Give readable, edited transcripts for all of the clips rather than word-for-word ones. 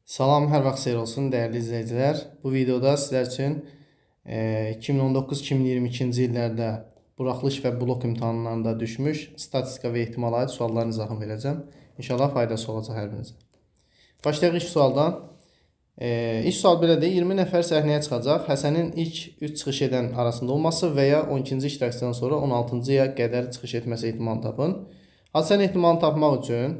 Salam, hər vaxt xeyir olsun dəyərli izləyicilər. Bu videoda sizlər üçün 2019-2022-ci illərdə buraxılış və blok imtahanlarında düşmüş statistika və ehtimala aid sualların izahını verəcəm. İnşallah faydası olacaq hər birinizə. Başlayaq ilk sualdan. İlk sual belədir. 20 nəfər səhnəyə çıxacaq. Həsənin ilk 3 çıxış edən arasında olması və ya 12-ci iştirakçıdan sonra 16-cıya qədər çıxış etməsi ehtimalını tapın. Hadisənin ehtimalını tapmaq üçün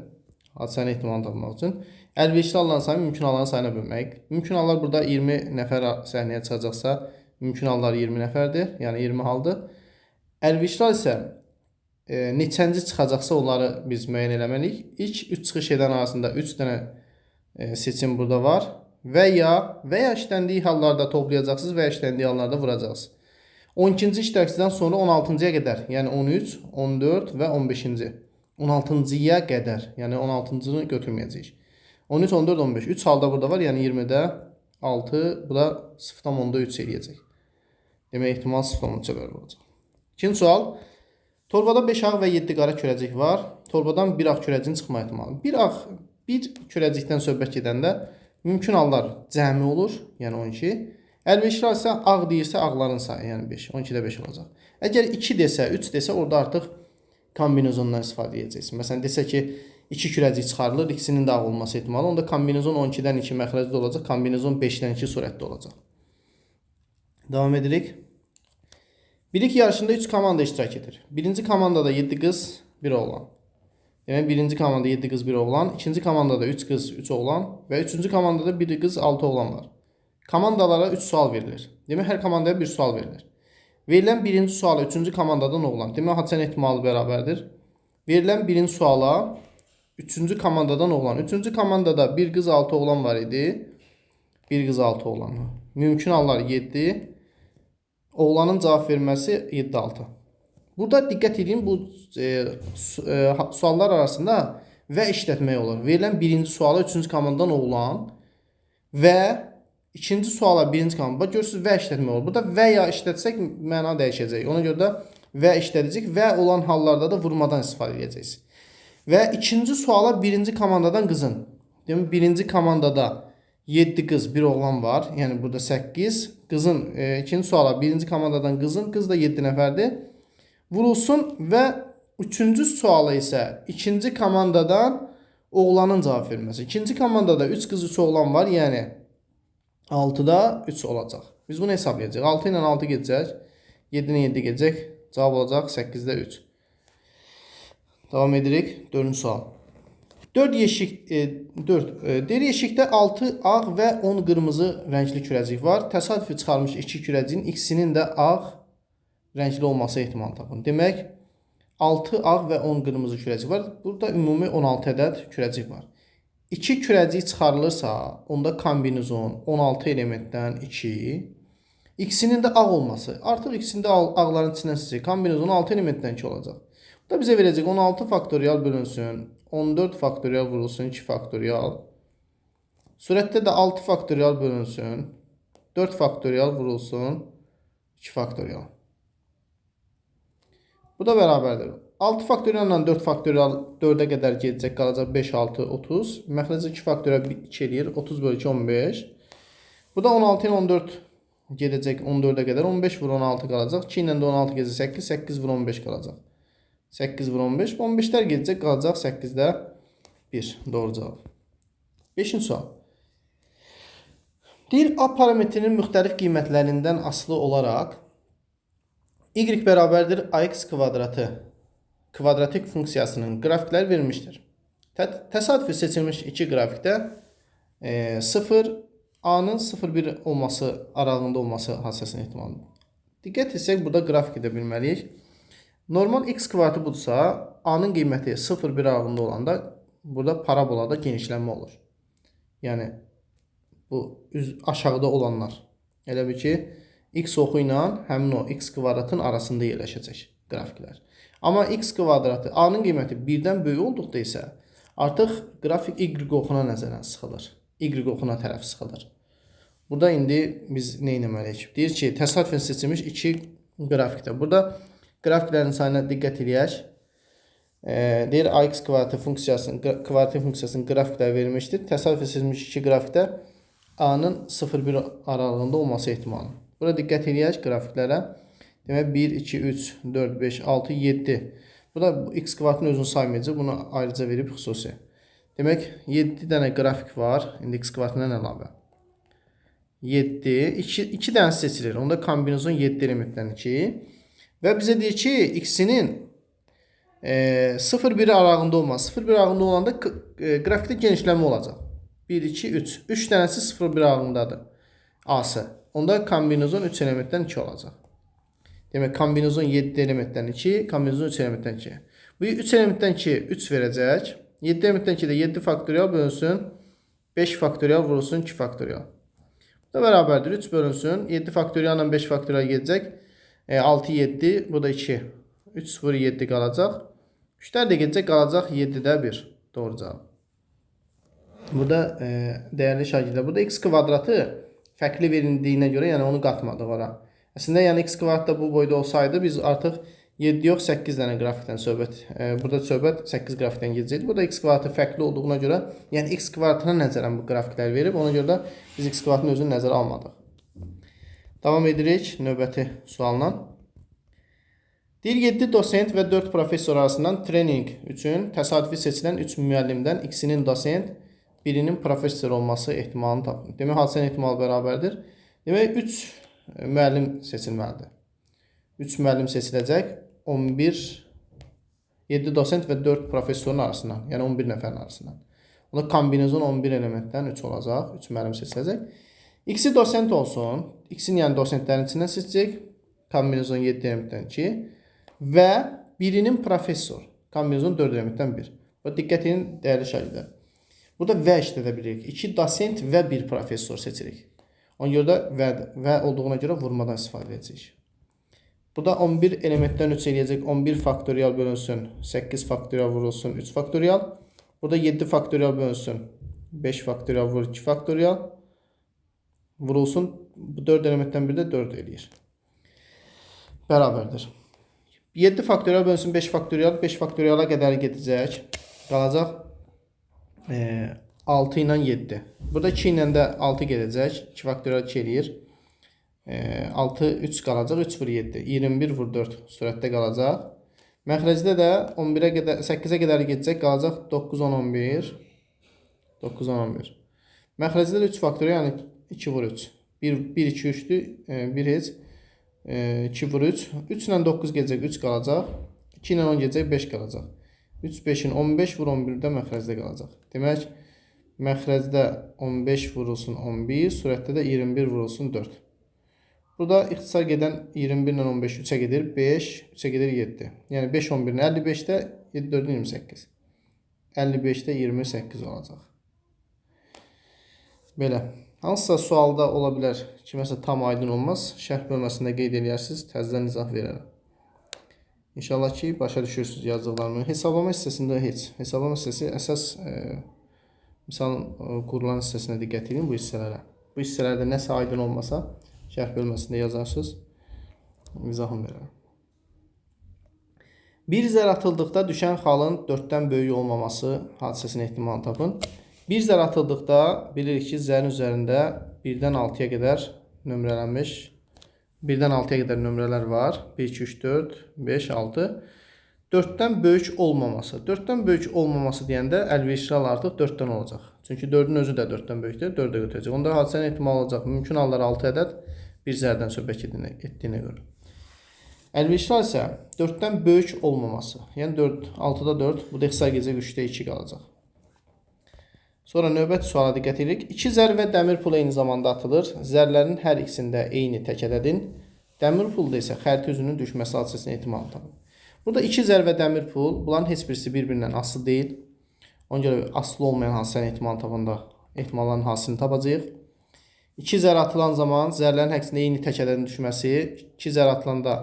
əlverişli alınan sayı mümkün halların sayına bölmək. Mümkün hallar burada 20 nəfər səhnəyə çıxacaqsa, mümkün hallar 20 nəfərdir, yəni 20 haldır. Əlverişli isə neçənci çıxacaqsa onları biz müəyyən eləməliyik. İlk 3 çıxış edən arasında 3 dənə seçim burada var və ya işləndiyi hallarda toplayacaqsınız və ya işləndiyi hallarda vuracaqsınız. 12-ci iştirakçıdan sonra 16-cıya qədər, yəni 13, 14 və 15-ci. 16-cıya qədər, yəni 16-cını götürməyəcəyik. 13, 14, 15. 3 halda burada var, yəni 20-də 6, bu da 0,10-da 3 eləyəcək. Demək, ehtimal 0,10-ca bölü olacaq. İkinci sual. Torbada 5 ağ və 7 qara kürəcik var. Torbadan 1 ağ kürəciyin çıxma ehtimalı. Bir kürəcikdən söhbət gedəndə mümkün hallar cəmi olur, yəni 12. Əlverişli isə ağ deyirsə ağların sayı, yəni 5. 12-də 5 olacaq. Əgər 2 desə, 3 desə, orada artıq kombinezondan istifadə edəcəksin. Məsələn, desə ki, 2 kürəcik çıxarılır, ikisinin də ağ olması ehtimalı. Onda kombinezon 12-dən 2 məxrəcdə olacaq, kombinezon 5-dən 2 surətdə olacaq. Davam edirik. Bilik yarışında 3 komanda iştirak edir. Birinci komandada 7 qız, 1 oğlan. Demək, birinci komandada 7 qız, 1 oğlan. İkinci komandada 3 qız, 3 oğlan. Və üçüncü komandada 1 qız, 6 oğlan var. Komandalara 3 sual verilir. Demək, hər komandaya 1 sual verilir. Verilən birinci suala üçüncü komandadan oğlan. Demək, hadisənin ehtimalı bərabərdir. Verilən birinci suala üçüncü komandadan oğlan. Üçüncü komandada 1 qız 6 oğlan var idi. 1 qız 6 oğlan. Mümkün hallar 7. Oğlanın cavab verməsi 7-6. Burada diqqət edin, bu suallar arasında və işlətmək olur. Verilən birinci suala üçüncü komandadan oğlan və ikinci suala birinci komanda. Bax, görürsünüz, və işlətmək olur. Burada və ya işlətsək məna dəyişəcək. Ona görə də və işlədəcək və olan hallarda da vurmadan istifadə edəcəksiniz. Və ikinci suala birinci komandadan qızın. Demək, birinci komandada 7 qız, 1 oğlan var. Yəni burada 8. Qızın, ikinci suala birinci komandadan qızın, qız da 7 nəfərdir. Vurulsun və üçüncü suala isə ikinci komandadan oğlanın cavab verməsi. İkinci komandada 3 qız, 3 oğlan var. Yəni 6-da 3 olacaq. Biz bunu hesablayacaq. 6 ilə 6 gedəcək. 7 ilə 7 gedəcək. Cavab olacaq 8-də 3. Davam edirik. 4-cü sual. 4 yeşikdə 6 ağ və 10 qırmızı rəngli kürəcik var. Təsadüfi çıxarmış 2 kürəciyin ikisinin də ağ rəngli olması ehtimalı tapın. Demək, 6 ağ və 10 qırmızı kürəcik var. Burada ümumi 16 ədəd kürəcik var. 2 kürəcik çıxarılırsa, onda kombinezon 16 elementdən 2. İkisinin də ağ olması. Artıq ikisində ağların içindən sizə kombinezon 6 elementdən 2 olacaq. Bu da bizə verəcək 16 faktorial bölünsün. 14 faktorial vurulsun 2 faktorial. Surətdə də 6 faktorial bölünsün. 4 faktorial vurulsun 2 faktorial. Bu da bərabərdir. 6 faktorial ilə 4 faktorial 4-ə qədər gedəcək, qalacaq 5, 6, 30. Məxrəcə 2 faktorial 2 eləyir. 30 bölü 2, 15. Bu da 16 ilə 14 gedəcək 14-ə qədər. 15 vur 16 qalacaq. 2 ilə də 16 gedəcək 8. 8 vur 15 qalacaq. 8 vur 15. 15-lər gedəcək, qalacaq 8-də 1. Doğru cavab. 5-ci sual. Deyir, A parametrinin müxtəlif qiymətlərindən asılı olaraq y bərabərdir ax kvadratı kvadratik funksiyasının qrafikləri verilmişdir. Təsadüfi seçilmiş iki qrafikdə 0, A-nın 0,1 olması aralığında olması hadisəsinin ehtimalıdır. Diqqət etsək, burada qrafik edə bilməliyik. Normal x kvadratı budursa, A-nın qiyməti 0,1 aralığında olanda burada parabolada genişlənmə olur. Yəni, bu aşağıda olanlar. Elə bir ki, x oxu ilə həmin o x kvadratın arasında yerləşəcək qrafiklər. Amma x kvadratı A-nın qiyməti 1-dən böyük olduqda isə artıq qrafik y oxuna nəzərən sıxılır. Y oxuna tərəf sıxılır. Burada indi biz nə etməliyik? Deyir ki, təsadüfən seçilmiş iki qrafikdə. Burada qrafiklərin sayına diqqət edək. Deyir ax kvadrati funksiyasının qrafikləri verilmişdir. Təsadüf edilmiş iki qrafikdə a-nın 0-1 aralığında olması ehtimalı. Burada diqqət edək qrafiklərə. Demək 1, 2, 3, 4, 5, 6, 7. Burada x kvadratını özünü saymayacaq. Bunu ayrıca verib xüsusi. Demək 7 dənə qrafik var. İndi x kvadratından əlavə. 7, 2 dənə seçilir. Onda kombinezon 7 elementdən 2. Və bizə deyir ki, x-inin 0-1 aralığında olmaz. 0-1 aralığında olanda qrafikdə genişlənmə olacaq. 1, 2, 3. 3 dənəsi 0-1 aralığındadır. A-sı. Onda kombinezon 3 elementdən 2 olacaq. Demək, kombinezon 7 elementdən 2, kombinezon 3 elementdən 2. Bu 3 elementdən 2, 3 verəcək. 7 elementdən 2 də 7 faktorial bölünsün, 5 faktorial vurulsun 2 faktorial. Bu da bərabərdir. 3 bölünsün, 7 faktorial ilə 5 faktorial gedəcək. 6, 7, bu da 2. 3, 0, 7 qalacaq. 3-lər də gedəcək, qalacaq 7-də 1. Doğru cavab. Burada dəyərli şagirdlər, burada x kvadratı fərqli verildiyinə görə, yəni onu qatmadıq ora. Əslində, yəni x kvadratda bu boyda olsaydı, biz artıq 7 yox, 8 dənə qrafikdən söhbət. Burada söhbət 8 qrafikdən gedəcəkdir. Burada x kvadratı fərqli olduğuna görə, yəni x kvadratına nəzərən bu qrafiklər verib, ona görə də biz x kvadratının özünü nəzərə almadıq. Davam edirik növbəti sualla. Deyir 7 dosent və 4 professor arasından trening üçün təsadüfi seçilən 3 müəllimdən ikisinin dosent, birinin professor olması ehtimalını tapın. Demək, hadisənin ehtimalı bərabərdir. Demək, 3 müəllim seçilməlidir. 3 müəllim seçiləcək. 11, 7 dosent və 4 professorun arasından, yəni 11 nəfərin arasından. Onda kombinezon 11 elementdən 3 olacaq. 3 müəllim seçiləcək. X-i dosent olsun. X-in yəni dosentlərin içindən seçəcək. Kombinezon 7 elementdən 2. Və birinin professor. Kombinezon 4 elementdən 1. Diqqət edin, dəyərli şagirdlər. Burada və işlədə bilirik. 2 dosent və 1 professor seçirik. Ona görə də və olduğuna görə vurmadan istifadə edəcəyik. Burada 11 elementdən 3 eləyəcək. 11 faktorial bölünsün. 8 faktorial vurulsun. 3 faktorial. Burada 7 faktorial bölünsün. 5 faktorial vurur. 2 faktorial. Vurulsun. Bu 4 elementdən 1 də 4 eləyir. Bərabərdir. 7 faktorial bölünsün 5 faktorial. 5 faktoriala qədər gedəcək. Qalacaq 6 ilə 7. Burada 2 ilə də 6 gedəcək. 2 faktorial 2 eləyir. 6, 3 qalacaq. 3 vur 7. 21 vur 4 sürətdə qalacaq. Məxrəcdə də 11-ə qədər, 8-ə qədər gedəcək. Qalacaq 9, 10, 11. 9, 10, 11. Məxrəcdə də 3 faktorial, yəni 2 vur 3. 1, 2, 3'dür. 1 heç. 2 vur 3. 3 ilə 9 gedəcək. 3 qalacaq. 2 ilə 10 gedəcək. 5 qalacaq. 3, 5'in 15 vur 11-də məxrəcdə qalacaq. Demək, məxrəcdə 15 vurulsun 11, sürətdə də 21 vurulsun 4. Burada ixtisar gedən 21 ilə 15 3-ə gedir, 5, 3-ə gedir 7. Yəni 5, 11-in 55-də, 7, 4-ün 28. 55-də 28 olacaq. Belə. Hansısa sualda ola bilər, kiməsə tam aydın olmaz. Şərh bölməsində qeyd edərsiniz, təzədən izah verərəm. İnşallah ki, başa düşürsünüz yazdıqlarımı. Hesablama hissəsində heç. Hesablama hissəsi əsas misalın qurulan hissəsinə diqqət edin bu hissələrə. Bu hissələrdə nəsə aydın olmasa, şərh bölməsində yazarsınız. İzahını verərəm. Bir zər atıldıqda düşən xalın 4-dən böyük olmaması hadisəsinin ehtimalını tapın. Bir zər atıldıqda bilirik ki, zərin üzərində 1-dən 6-ya qədər nömrələnmiş 1-dən 6-ya qədər nömrələr var. 1, 2, 3, 4, 5, 6. 4-dən böyük olmaması. 4-dən böyük olmaması deyəndə əlverişli artıq 4-dən olacaq. Çünki 4-ün özü də 4-dən böyükdür. 4-ə götürəcək. Onda hadisənin ehtimalı olacaq. Mümkün hallar 6 ədəd bir zərdən söhbət etdiyinə görə. Əlverişli isə 4-dən böyük olmaması. Yəni 4, 6-da 4. Bu da ixtisar gedəcək 3-də 2 qalacaq. Sonra növbəti suala diqqət edirik. 2 zər və dəmir pul eyni zamanda atılır. Zərlərin hər ikisində eyni tək ədədin. Dəmir pulda isə xəritə üzünün düşməsi hadisəsinin ehtimalını tapın. Burada 2 zər və dəmir pul, bunların heç birisi bir-birindən asılı deyil. Ona görə asılı olmayan hadisənin ehtimalını tapanda ehtimalların hasilini tapacağıq. 2 zər atılan zaman zərlərin hər ikisində eyni tək ədədin düşməsi, 2 zər atılanda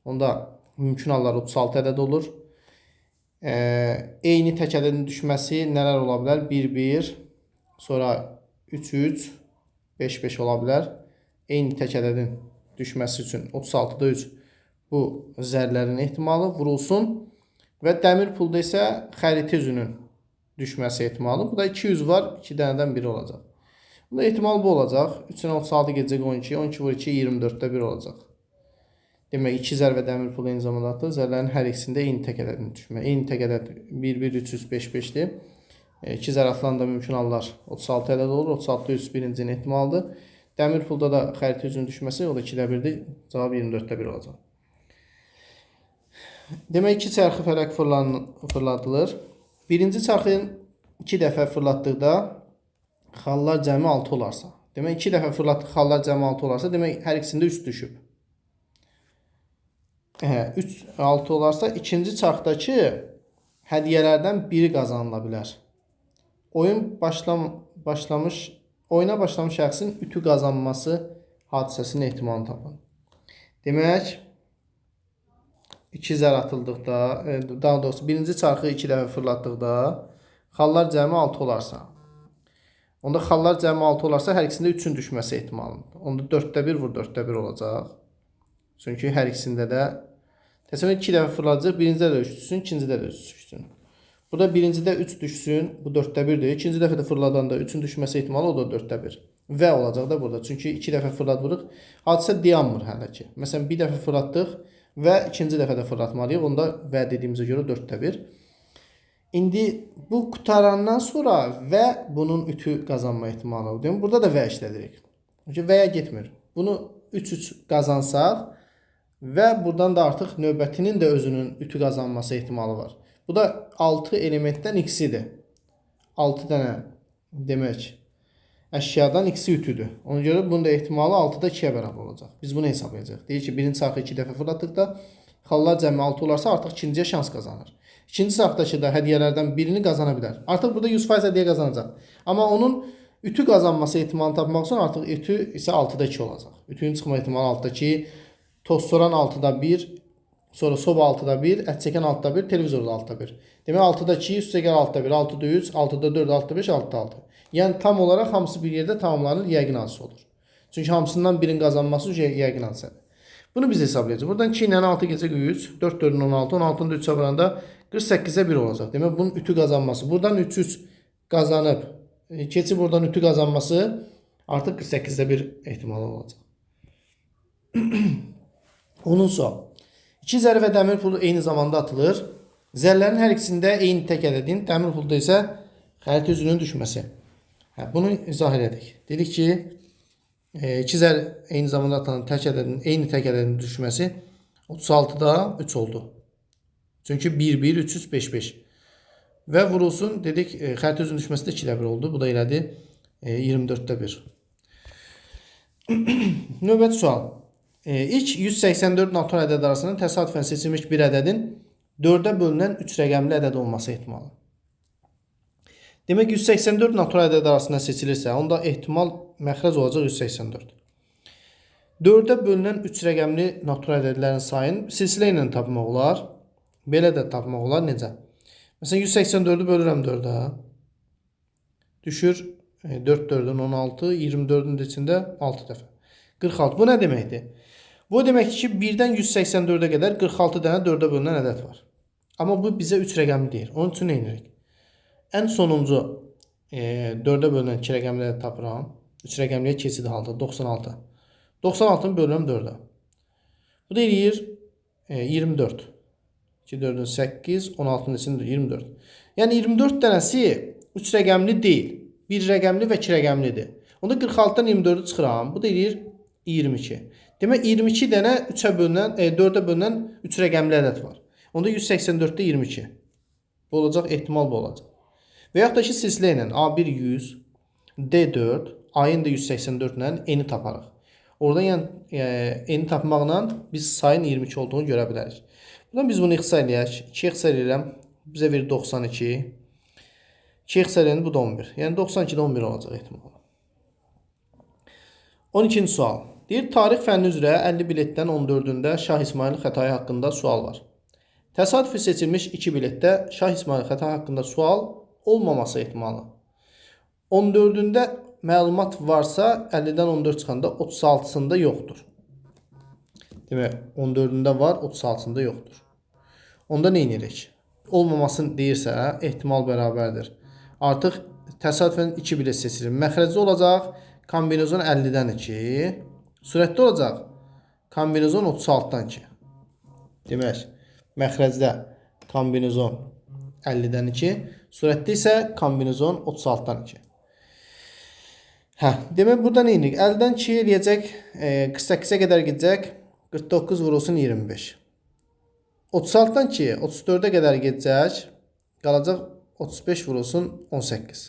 onda mümkün hallar 36 ədəd olur. Eyni tək ədədin düşməsi nələr ola bilər? 1, 1, sonra 3, 3, 5, 5 ola bilər. Eyni tək ədədin düşməsi üçün 36'da 3 bu zərlərin ehtimalı vurulsun. və dəmir pulda isə xəritə üzünün düşməsi ehtimalı. Bu da 200 var, 2 dənədən biri olacaq. Bunda ehtimal bu olacaq. 3-ün 36 gedəcək 12, 12 vur 2, 24-də 1 olacaq. Demək 2 zərbə dəmir pulu eyni zamanda atılır. Zərbələrin hər ikisində eyni tək ədədini düşmək. Eyni tək ədəd 1, 1, 3, 3, 5, 5-dir. 2 zərb atılan da mümkün hallar 36 ədəd olur. 36 üst birincinin ehtimalıdır. Dəmir pulda da xəritə üzünün düşməsi, o da 2-də 1-dir. Cavab 24-də 1 olacaq. Demək 2 çarxı fələk fırladılır. Birinci çarxın 2 dəfə fırlatdıqda xallar cəmi 6 olarsa. Demək 2 dəfə fırlatdıq, xallar cəmi 6 olarsa, demək hər ikisində 3 düşüb. 3 6 olarsa ikinci çarxdakı hədiyyələrdən biri qazanıla bilər. Oyuna başlamış şəxsin ütü qazanması hadisəsinin ehtimalını tapın. Demək 2 zər atıldıqda, daha doğrusu birinci çarxı 2 dəfə fırlatdıqda xallar cəmi 6 olarsa. Onda xallar cəmi 6 olarsa hər ikisində 3-ün düşməsi ehtimalıdır. Onda 4-də 1 vur 4-də 1 olacaq. Çünki hər ikisində də təsəvvür 2 dəfə fırladacaq, birincidə də 3 düşsün, ikincidə də 3 düşsün. Burada birincidə 3 düşsün, bu 4-də 1-dir. İkinci dəfə də fırladanda 3-ün düşməsi ehtimalı, o da 4-də 1. Və olacaq da burada. Çünki 2 dəfə fırladırıq, hadisə dayanmır hələ ki. Məsələn, bir dəfə fırlatdıq və ikinci dəfə də fırlatmalıyıq. Onda və dediyimizə görə 4-də 1. İndi bu qutarandan sonra və bunun ütü qazanma ehtimalı var. Burada da və işlədirik. Çünki vəyə getmir. Bunu 3-3 qazansaq və buradan da artıq növbətinin də özünün ütü qazanması ehtimalı var. Bu da 6 elementdən x-idir. 6 dənə demək əşyadan x-i ütüdür. Ona görə bunun da ehtimalı 6-da 2-yə bərabər olacaq. Biz bunu hesablayacaq. Deyir ki, birinci çarxı 2 dəfə fırlatdıqda xallar cəmi 6 olarsa artıq ikinciyə şans qazanır. İkinci çarxdakı da hədiyyələrdən birini qazana bilər. Artıq burada 100% hədiyyə qazanacaq. Amma onun ütü qazanması ehtimalını tapmaq üçün artıq ütü isə 6-da 2 olacaq. Ütünün çıxma ehtimalı 6-da 2, toz soran 6-da 1, sonra soba 6-da 1, ət çəkən 6-da 1, televizor da 6-da 1. Demək 6-da 2, üst çəkən 6-da 1, 6-da 3, 6-da 4, 6-da 5, 6-da 6. Yəni tam olaraq hamısı bir yerdə tamamlanır, yəqin hadisi olur. Çünki hamısından birinin qazanması yəqin hadisədir. Bunu biz hesablayacağıq. Buradan 2 ilə 6 gecə 3, 4 4-ün 16, 16-nı da 3-ə vuranda 48-ə 1 olacaq. Demək bunun ütü qazanması. Buradan 3-3 qazanıb, keçib buradan ütü qazanması artıq 48-də 1 ehtimalı olacaq. Onun sual. 2 zər və dəmir pulu eyni zamanda atılır. Zərlərin hər ikisində eyni tək ədədin, dəmir pulda isə xəritə üzünün düşməsi. Bunu izah elədik. Dedik ki, 2 zər eyni zamanda atılan tək ədədin, eyni tək ədədin düşməsi 36-da 3 oldu. Çünki 1, 1, 3, 3, 5, 5. Və vurulsun, dedik, xəritə üzünün düşməsi də 2-də 1 oldu. Bu da elədi 24-də 1. Növbəti sual. İlk 184 natural ədəd arasında təsadüfən seçilmiş bir ədədin 4-ə bölünən 3 rəqəmli ədəd olması ehtimalı. Demək 184 natural ədəd arasında seçilirsə, onda ehtimal məxrəc olacaq 184. 4-ə bölünən 3 rəqəmli natural ədədlərin sayını silsilə ilə tapmaq olar. Belə də tapmaq olar. Necə? Məsələn 184-ü bölürəm 4-ə. Düşür 4 4-ün 16, 24-ün içində 6 dəfə. 46. Bu nə deməkdir? Bu deməkdir ki, 1-dən 184-ə qədər 46 dənə 4-ə bölünən ədəd var. Amma bu bizə 3 rəqəmli deyir. Onun üçün nə edirik? Ən sonuncu 4-ə bölünən 2 rəqəmli ədəd tapıram. 3 rəqəmliyə keçid halda 96. 96-nı bölürəm 4-ə. Bu da eləyir 24. 2 4-ün 8, 16-nın içində 24. Yəni 24 dənəsi 3 rəqəmli deyil. 1 rəqəmli və 2 rəqəmlidir. Onda 46-dan 24-ü çıxıram. Bu da eləyir 22. Demək 22 dənə 3-ə bölünən, 4-ə bölünən 3 rəqəmli ədəd var. Onda 184-də 22. Bu olacaq, ehtimal bu olacaq. Və yaxud da ki, silsilə ilə A1 100, D4, A-nı da 184 ilə eni taparıq. Oradan yəni eni tapmaqla biz sayın 22 olduğunu görə bilərik. Buradan biz bunu ixtisar eləyək. 2 ixtisar eləyirəm. Bizə verir 92. 2 ixtisar eləyəndə bu da 11. Yəni 92-də 11 olacaq ehtimal. 12-ci sual. Deyir, tarix fənni üzrə 50 biletdən 14-ündə Şah İsmayıl Xətai haqqında sual var. Təsadüfi seçilmiş 2 biletdə Şah İsmayıl Xətai haqqında sual olmaması ehtimalı. 14-ündə məlumat varsa 50-dən 14 çıxanda 36-sında yoxdur. Demək, 14-ündə var, 36-sında yoxdur. Onda nə edirik? olmamasını deyirsə, ehtimal bərabərdir. Artıq təsadüfən 2 bilet seçilir. Məxrəcdə olacaq kombinezon 50-dən 2. Sürətdə olacaq kombinezon 36-dan 2. Demək, məxrəcdə kombinezon 50-dən 2. Sürətdə isə kombinezon 36-dan 2. Demək, burada nə edirik? 50-dən 2 eləyəcək, 48-ə qədər gedəcək, 49 vurulsun 25. 36-dan 2, 34-ə qədər gedəcək, qalacaq 35 vurulsun 18.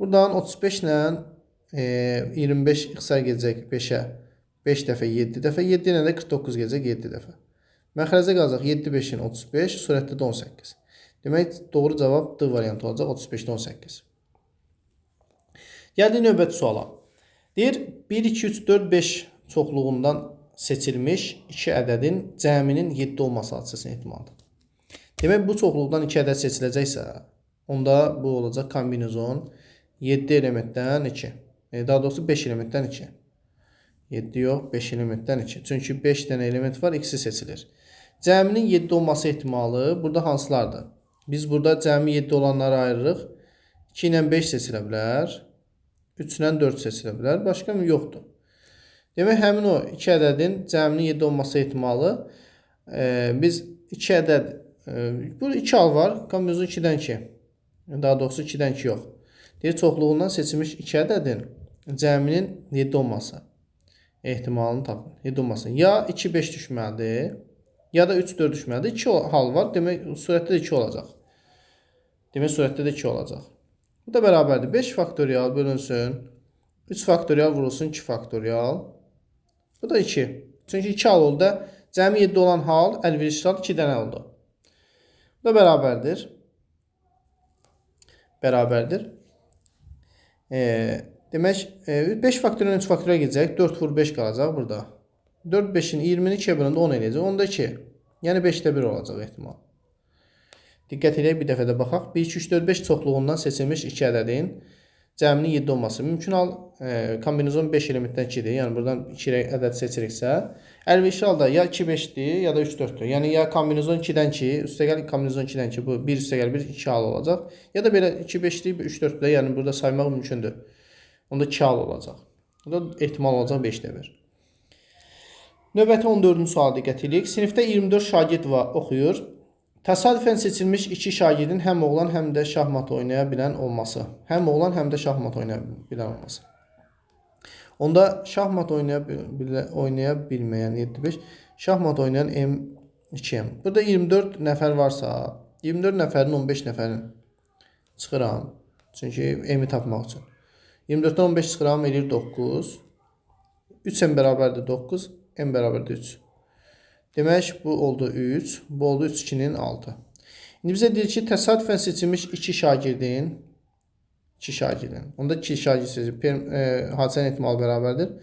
Buradan 35 ilə 25 ixtisar gedəcək 5-ə, 5 dəfə 7 dəfə, 7 ilə də 49 gedəcək 7 dəfə. Məxrəcdə qalacaq 7, 5-in 35, sürətdə də 18. Demək, doğru cavab D variantı olacaq, 35-də 18. Gəldik növbəti suala. Deyir, 1, 2, 3, 4, 5 çoxluğundan seçilmiş 2 ədədin cəminin 7 olması hadisəsinin ehtimalıdır. Demək, bu çoxluqdan 2 ədəd seçiləcəksə, onda bu olacaq kombinezon 7 elementdən 2. Daha doğrusu 5 elementdən 2. 7 yox, 5 elementdən 2. Çünki 5 dənə element var, ikisi seçilir. Cəminin 7 olması ehtimalı burada hansılardır? Biz burada cəmi 7 olanları ayırırıq. 2 ilə 5 seçilə bilər. 3 ilə 4 seçilə bilər. Başqa mı? Yoxdur. Demək, həmin o 2 ədədin cəminin 7 olması ehtimalı. Biz 2 ədəd, burada 2 hal var. Kombinezon 2-dən 2. Daha doğrusu 2-dən 2 yox. Deyir, çoxluğundan seçilmiş 2 ədədin cəminin 7 olması ehtimalını tapın. 7 olması. Ya 2, 5 düşməlidir, ya da 3, 4 düşməlidir. 2 hal var. Demək, sürətdə də 2 olacaq. Demək, sürətdə də 2 olacaq. Bu da bərabərdir. 5 faktorial bölünsün. 3 faktorial vurulsun 2 faktorial. Bu da 2. Çünki 2 hal oldu da cəmi 7 olan hal əlverişli hal 2 dənə oldu. Bu da bərabərdir. Bərabərdir. Demək, 5 faktorial 3 faktorial gedəcək. 4 vur 5 qalacaq burada. 4, 5-in 20-ni 2-yə bölündə 10 eləyəcək. Onda 2. Yəni 5-də 1 olacaq ehtimal. Diqqət edək, bir dəfə də baxaq. 1, 2, 3, 4, 5 çoxluğundan seçilmiş 2 ədədin cəminin 7 olması. Mümkün hal kombinezon 5 elementdən 2-dir. Yəni buradan 2 ədəd seçiriksə, əlverişli halda ya 2, 5-dir, ya da 3, 4-dür. Yəni ya kombinezon 2-dən 2, üstəgəl kombinezon 2-dən 2, bu 1 üstəgəl 1, 2 hal olacaq. Ya da belə 2, 5-dir, 3, 4-dür. Yəni burada saymaq mümkündür. Onda 2 hal olacaq. Burada ehtimal olacaq 5-də 1. Növbəti 14-cü suala diqqət edirik. Sinifdə 24 şagird oxuyur. Təsadüfən seçilmiş 2 şagirdin həm oğlan, həm də şahmat oynaya bilən olması. Həm oğlan, həm də şahmat oynaya bilən olması. Onda şahmat oynaya bilməyən 7-5, şahmat oynayan M2M. Burada 24 nəfər varsa, 24 nəfərin 15 nəfərin çıxıram. Çünki M-i tapmaq üçün. 24-dən 15 çıxıram, eləyir 9. 3M bərabərdir 9, M bərabərdir 3. Demək, bu oldu 3, bu oldu 3, 2-nin 6. İndi bizə deyir ki, təsadüfən seçilmiş 2 şagirdin, onda 2 şagird seçilir, hadisənin ehtimalı bərabərdir.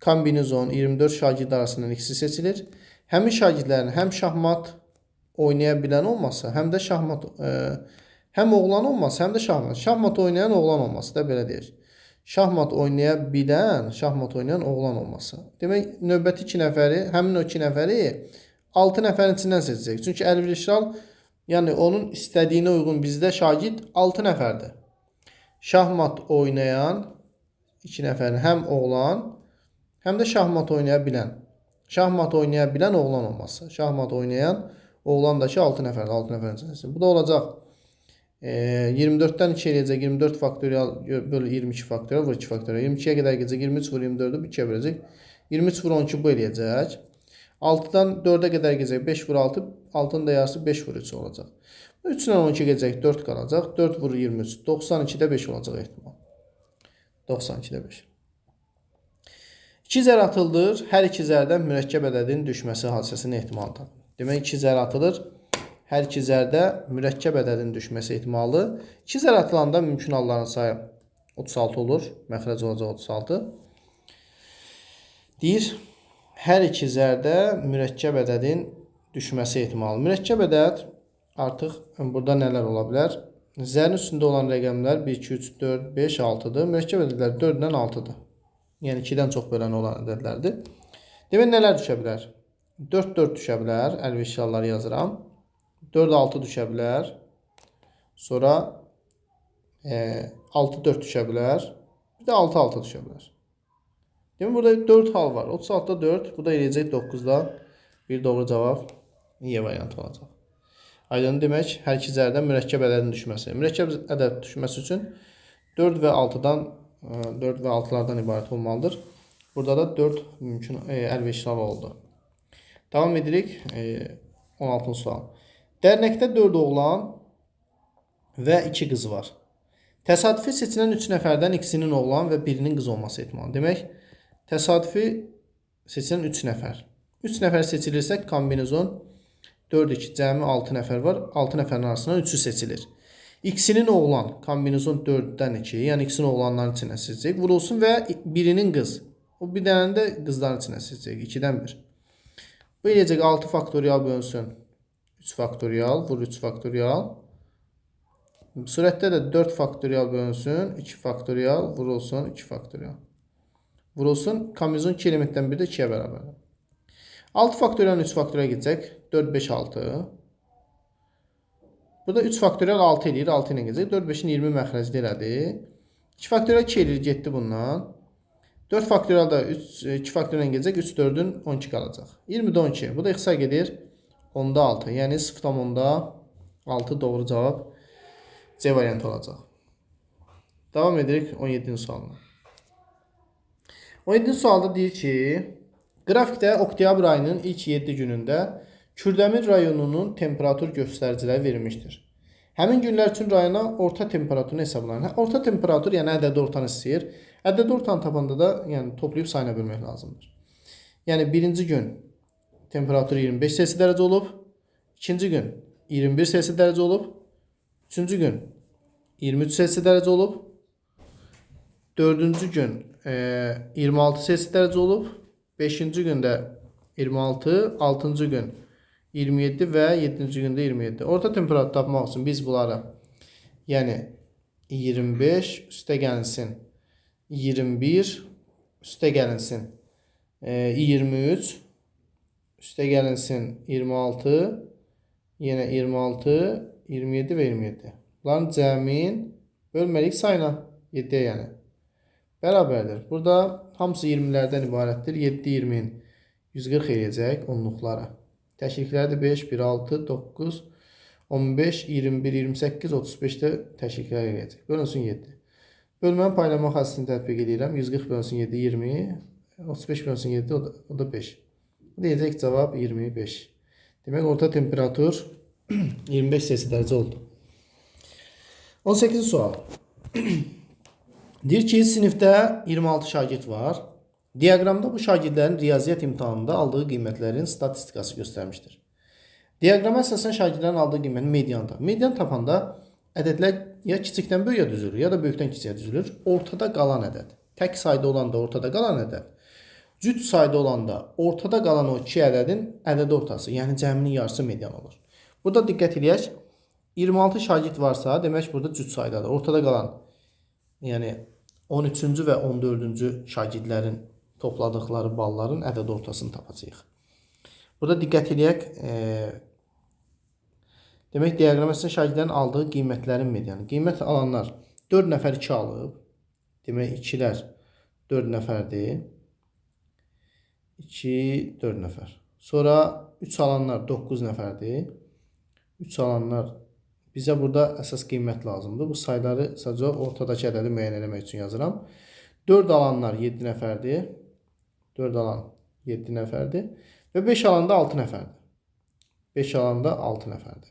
Kombinezon 24 şagird arasından ikisi seçilir. Həmin şagirdlərin həm şahmat oynaya bilən olması, həm də şahmat, həm oğlan olması, həm də şahmat. Şahmat oynayan oğlan olması da belə deyir. Şahmat oynaya bilən, şahmat oynayan oğlan olması. Demək, növbəti 2 nəfəri, həmin o 2 nəfəri 6 nəfərin içindən seçəcək. Çünki əlverişli hal, yəni onun istədiyinə uyğun bizdə şagird 6 nəfərdir. Şahmat oynayan 2 nəfərin həm oğlan, həm də şahmat oynaya bilən. Şahmat oynaya bilən oğlan olması. Şahmat oynayan oğlandakı 6 nəfərdir, 6 nəfərin içindən. Bu da olacaq 24-dən 2 eləyəcək, 24 faktorial bölü 22 faktorial vur 2 faktorial. 22-yə qədər gedəcək, 23 vur 24-ü 2-yə böləcək. 23 vur 12 bu eləyəcək. 6-dan 4-ə qədər gedəcək, 5 vur 6, 6-nın da yarısı 5 vur 3 olacaq. 3 ilə 12 gedəcək, 4 qalacaq. 4 vur 23, 92-də 5 olacaq ehtimal. 92-də 5. 2 zər atıldır, hər 2 zərdən mürəkkəb ədədin düşməsi hadisəsinin ehtimalı tapın. Demək, 2 zər atılır. Hər 2 zərdə mürəkkəb ədədin düşməsi ehtimalı. 2 zər atılanda mümkün halların sayı 36 olur. Məxrəc olacaq 36. Deyir, hər 2 zərdə mürəkkəb ədədin düşməsi ehtimalı. Mürəkkəb ədəd artıq burada nələr ola bilər? Zərin üstündə olan rəqəmlər 1, 2, 3, 4, 5, 6-dır. Mürəkkəb ədədlər 4-dən 6-dır. Yəni 2-dən çox bölən olan ədədlərdir. Demək, nələr düşə bilər? 4, 4 düşə bilər. Əlverişli halları yazıram. 4-6 düşə bilər. Sonra 6-4 düşə bilər. Bir də 6-6 düşə bilər. Demək burada 4 hal var. 36-da 4, bu da eləyəcək 9-da. Bir doğru cavab Y variantı olacaq. Aydın demək, hər iki cərdən mürəkkəb ədədin düşməsi. Mürəkkəb ədəd düşməsi üçün 4 və 6-lardan ibarət olmalıdır. Burada da 4 mümkün əlverişli oldu. Davam edirik. 16-cı sual. Dərnəkdə 4 oğlan və 2 qız var. Təsadüfi seçilən 3 nəfərdən ikisinin oğlan və birinin qız olması ehtimalı. Demək, təsadüfi seçilən 3 nəfər. 3 nəfər seçilirsə kombinezon 4-2 cəmi 6 nəfər var. 6 nəfərin arasından 3'ü seçilir. İkisinin oğlan kombinezon 4-dən 2, yəni ikisinin oğlanların içinə seçəcək. Vurulsun və birinin qız. O bir dənə də qızların içinə seçəcək. 2-dən 1. Bu eləyəcək 6 faktorial bölünsün 3 faktorial, vur 3 faktorial. Surətdə də 4 faktorial bölünsün 2 faktorial, vurulsun 2 faktorial. Vurulsun kombinezon 2 elementdən biri də 2-yə bərabərdir. 6 faktorial 3 faktorial gedəcək. 4, 5, 6. Burada 3 faktorial 6 eləyir. 6 ilə gedəcək. 4, 5-in 20 məxrəcli elədi. 2 faktorial 2 eləyir. Getdi bundan. 4 faktorial da 2 faktorial ilə gedəcək. 3, 4-ün 12 qalacaq. 20-də 12. Bu da ixtisar gedir. 10-da 6. Yəni 0,10-da 6 doğru cavab C variantı olacaq. Davam edirik 17-ci sualına. 17-ci sualda deyir ki, qrafikdə oktyabr ayının ilk 7 günündə Kürdəmir rayonunun temperatur göstəriciləri verilmişdir. Həmin günlər üçün rayona orta temperaturunu hesablanır. Orta temperatur yəni ədədi ortanı istəyir. Ədədi ortanı tapanda da yəni toplayıb sayına bölmək lazımdır. Yəni birinci gün temperatur 25 Selsi dərəcə olub, ikinci gün 21 Selsi dərəcə olub, üçüncü gün 23 Selsi dərəcə olub, dördüncü gün 26 Selsi dərəcə olub, 5-ci gündə 26, 6-cı gün 27 və 7-ci gündə 27. Orta temperatur tapmaq üçün biz bunları yəni 25 üstə gəlinsin 21 üstə gəlinsin 23 üstə gəlinsin 26 yenə 26 27 və 27. Bunların cəmin bölməlik sayına 7-yə yəni bərabərdir. Burada hamısı 20-lərdən ibarətdir. 7 20-in 140 eləyəcək onluqlara. Təşkilləri 5, 1, 6, 9, 15, 21, 28, 35-də təşkillər eləyəcək. Bölünsün 7. Bölmənin paylanma xassəsini tətbiq edirəm. 140 bölünsün 7, 20. 35 bölünsün 7, o da 5. Bu deyəcək cavab 25. Demək, orta temperatur 25 Selsi dərəcə oldu. 18-ci sual. Deyir ki, sinifdə 26 şagird var. Diaqramda bu şagirdlərin riyaziyyat imtahanında aldığı qiymətlərin statistikası göstərmişdir. Diaqrama əsasən şagirdlərin aldığı qiymətin medianı tapılır. Median tapanda ədədlər ya kiçikdən böyüyə düzülür, ya da böyükdən kiçiyə düzülür. Ortada qalan ədəd. Tək sayda olanda ortada qalan ədəd. Cüt sayda olanda ortada qalan o iki ədədin ədəd ortası, yəni cəminin yarısı median olur. Burada diqqət edək. 26 şagird varsa, demək burada cüt saydadır. Ortada qalan, yəni 13-cü və 14-cü şagirdlərin topladıqları balların ədəd ortasını tapacağıq. Burada diqqət edək. Demək, diaqrama əsasən şagirdlərin aldığı qiymətlərin medianı. Qiymət alanlar 4 nəfər 2 alıb. Demək, 2-lər 4 nəfərdir. 2, 4 nəfər. Sonra 3 alanlar 9 nəfərdir. 3 alanlar bizə burada əsas qiymət lazımdır. Bu sayları sadəcə ortadakı ədədi müəyyən etmək üçün yazıram. 4 alanlar 7 nəfərdir. 4 alan 7 nəfərdir. Və 5 alanda 6 nəfərdir. 5 alanda 6 nəfərdir.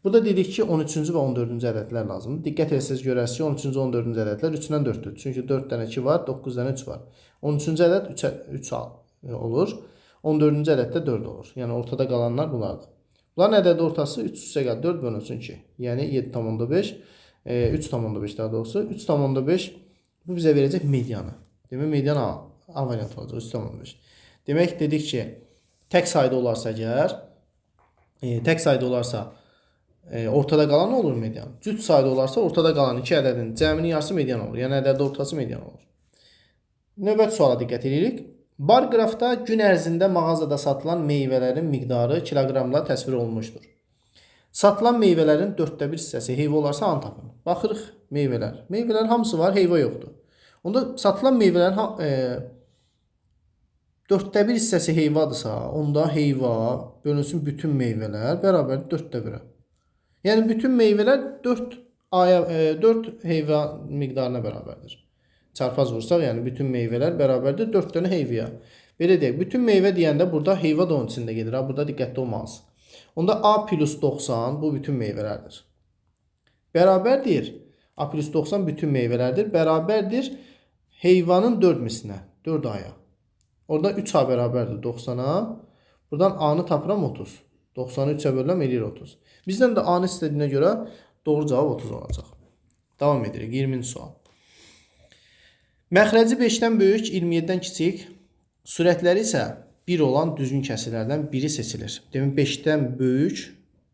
Burada dedik ki, 13-cü və 14-cü ədədlər lazımdır. Diqqət etsəz görərsiniz ki, 13-cü, 14-cü ədədlər 3-dən 4-dür. Çünki 4 dənə 2 var, 9 dənə 3 var. 13-cü ədəd 3 olur. 14-cü ədəddə 4 olur. Yəni ortada qalanlar bunlardır. Bunların ədədi ortası 3 üstə gəl 4 bölünsün 2. Yəni 7,5, 3,5 daha doğrusu. 3,5 bu bizə verəcək medianı. Demək, median A variantı olacaq 3,5. Demək, dedik ki, tək sayda olarsa əgər, ortada qalan olur median. Cüt sayda olarsa ortada qalan iki ədədin cəminin yarısı median olur. Yəni ədəd ortası median olur. Növbəti suala diqqət edirik. Bar qrafda gün ərzində mağazada satılan meyvələrin miqdarı kiloqramla təsvir olunmuşdur. Satılan meyvələrin 1/4 hissəsi heyva olarsa hanı tapın? Baxırıq meyvələr. Meyvələrin hamısı var, heyva yoxdur. Onda satılan meyvələrin 1/4 hissəsi heyvadırsa, onda heyva bölünsün bütün meyvələr bərabərdir 1/4. Yəni bütün meyvələr 4 heyva miqdarına bərabərdir. Çarpaz vursaq, yəni bütün meyvələr bərabərdir 4 dənə heyvaya. Belə deyək, bütün meyvə deyəndə burada heyva da onun içində gedir. Burada diqqətli olmalısınız. Onda A plus 90 bu bütün meyvələrdir. Bərabərdir. A plus 90 bütün meyvələrdir. Bərabərdir heyvanın 4 misinə, 4 aya. Orada 3A bərabərdir 90-a. Buradan A-nı tapıram 30. 90-ı 3-ə bölürəm eləyir 30. Bizdən də A-nı istədiyinə görə doğru cavab 30 olacaq. Davam edirik. 20-ci sual. Məxrəci 5-dən böyük, 27-dən kiçik, sürətləri isə 1 olan düzgün kəsirlərdən biri seçilir. Demək 5-dən böyük,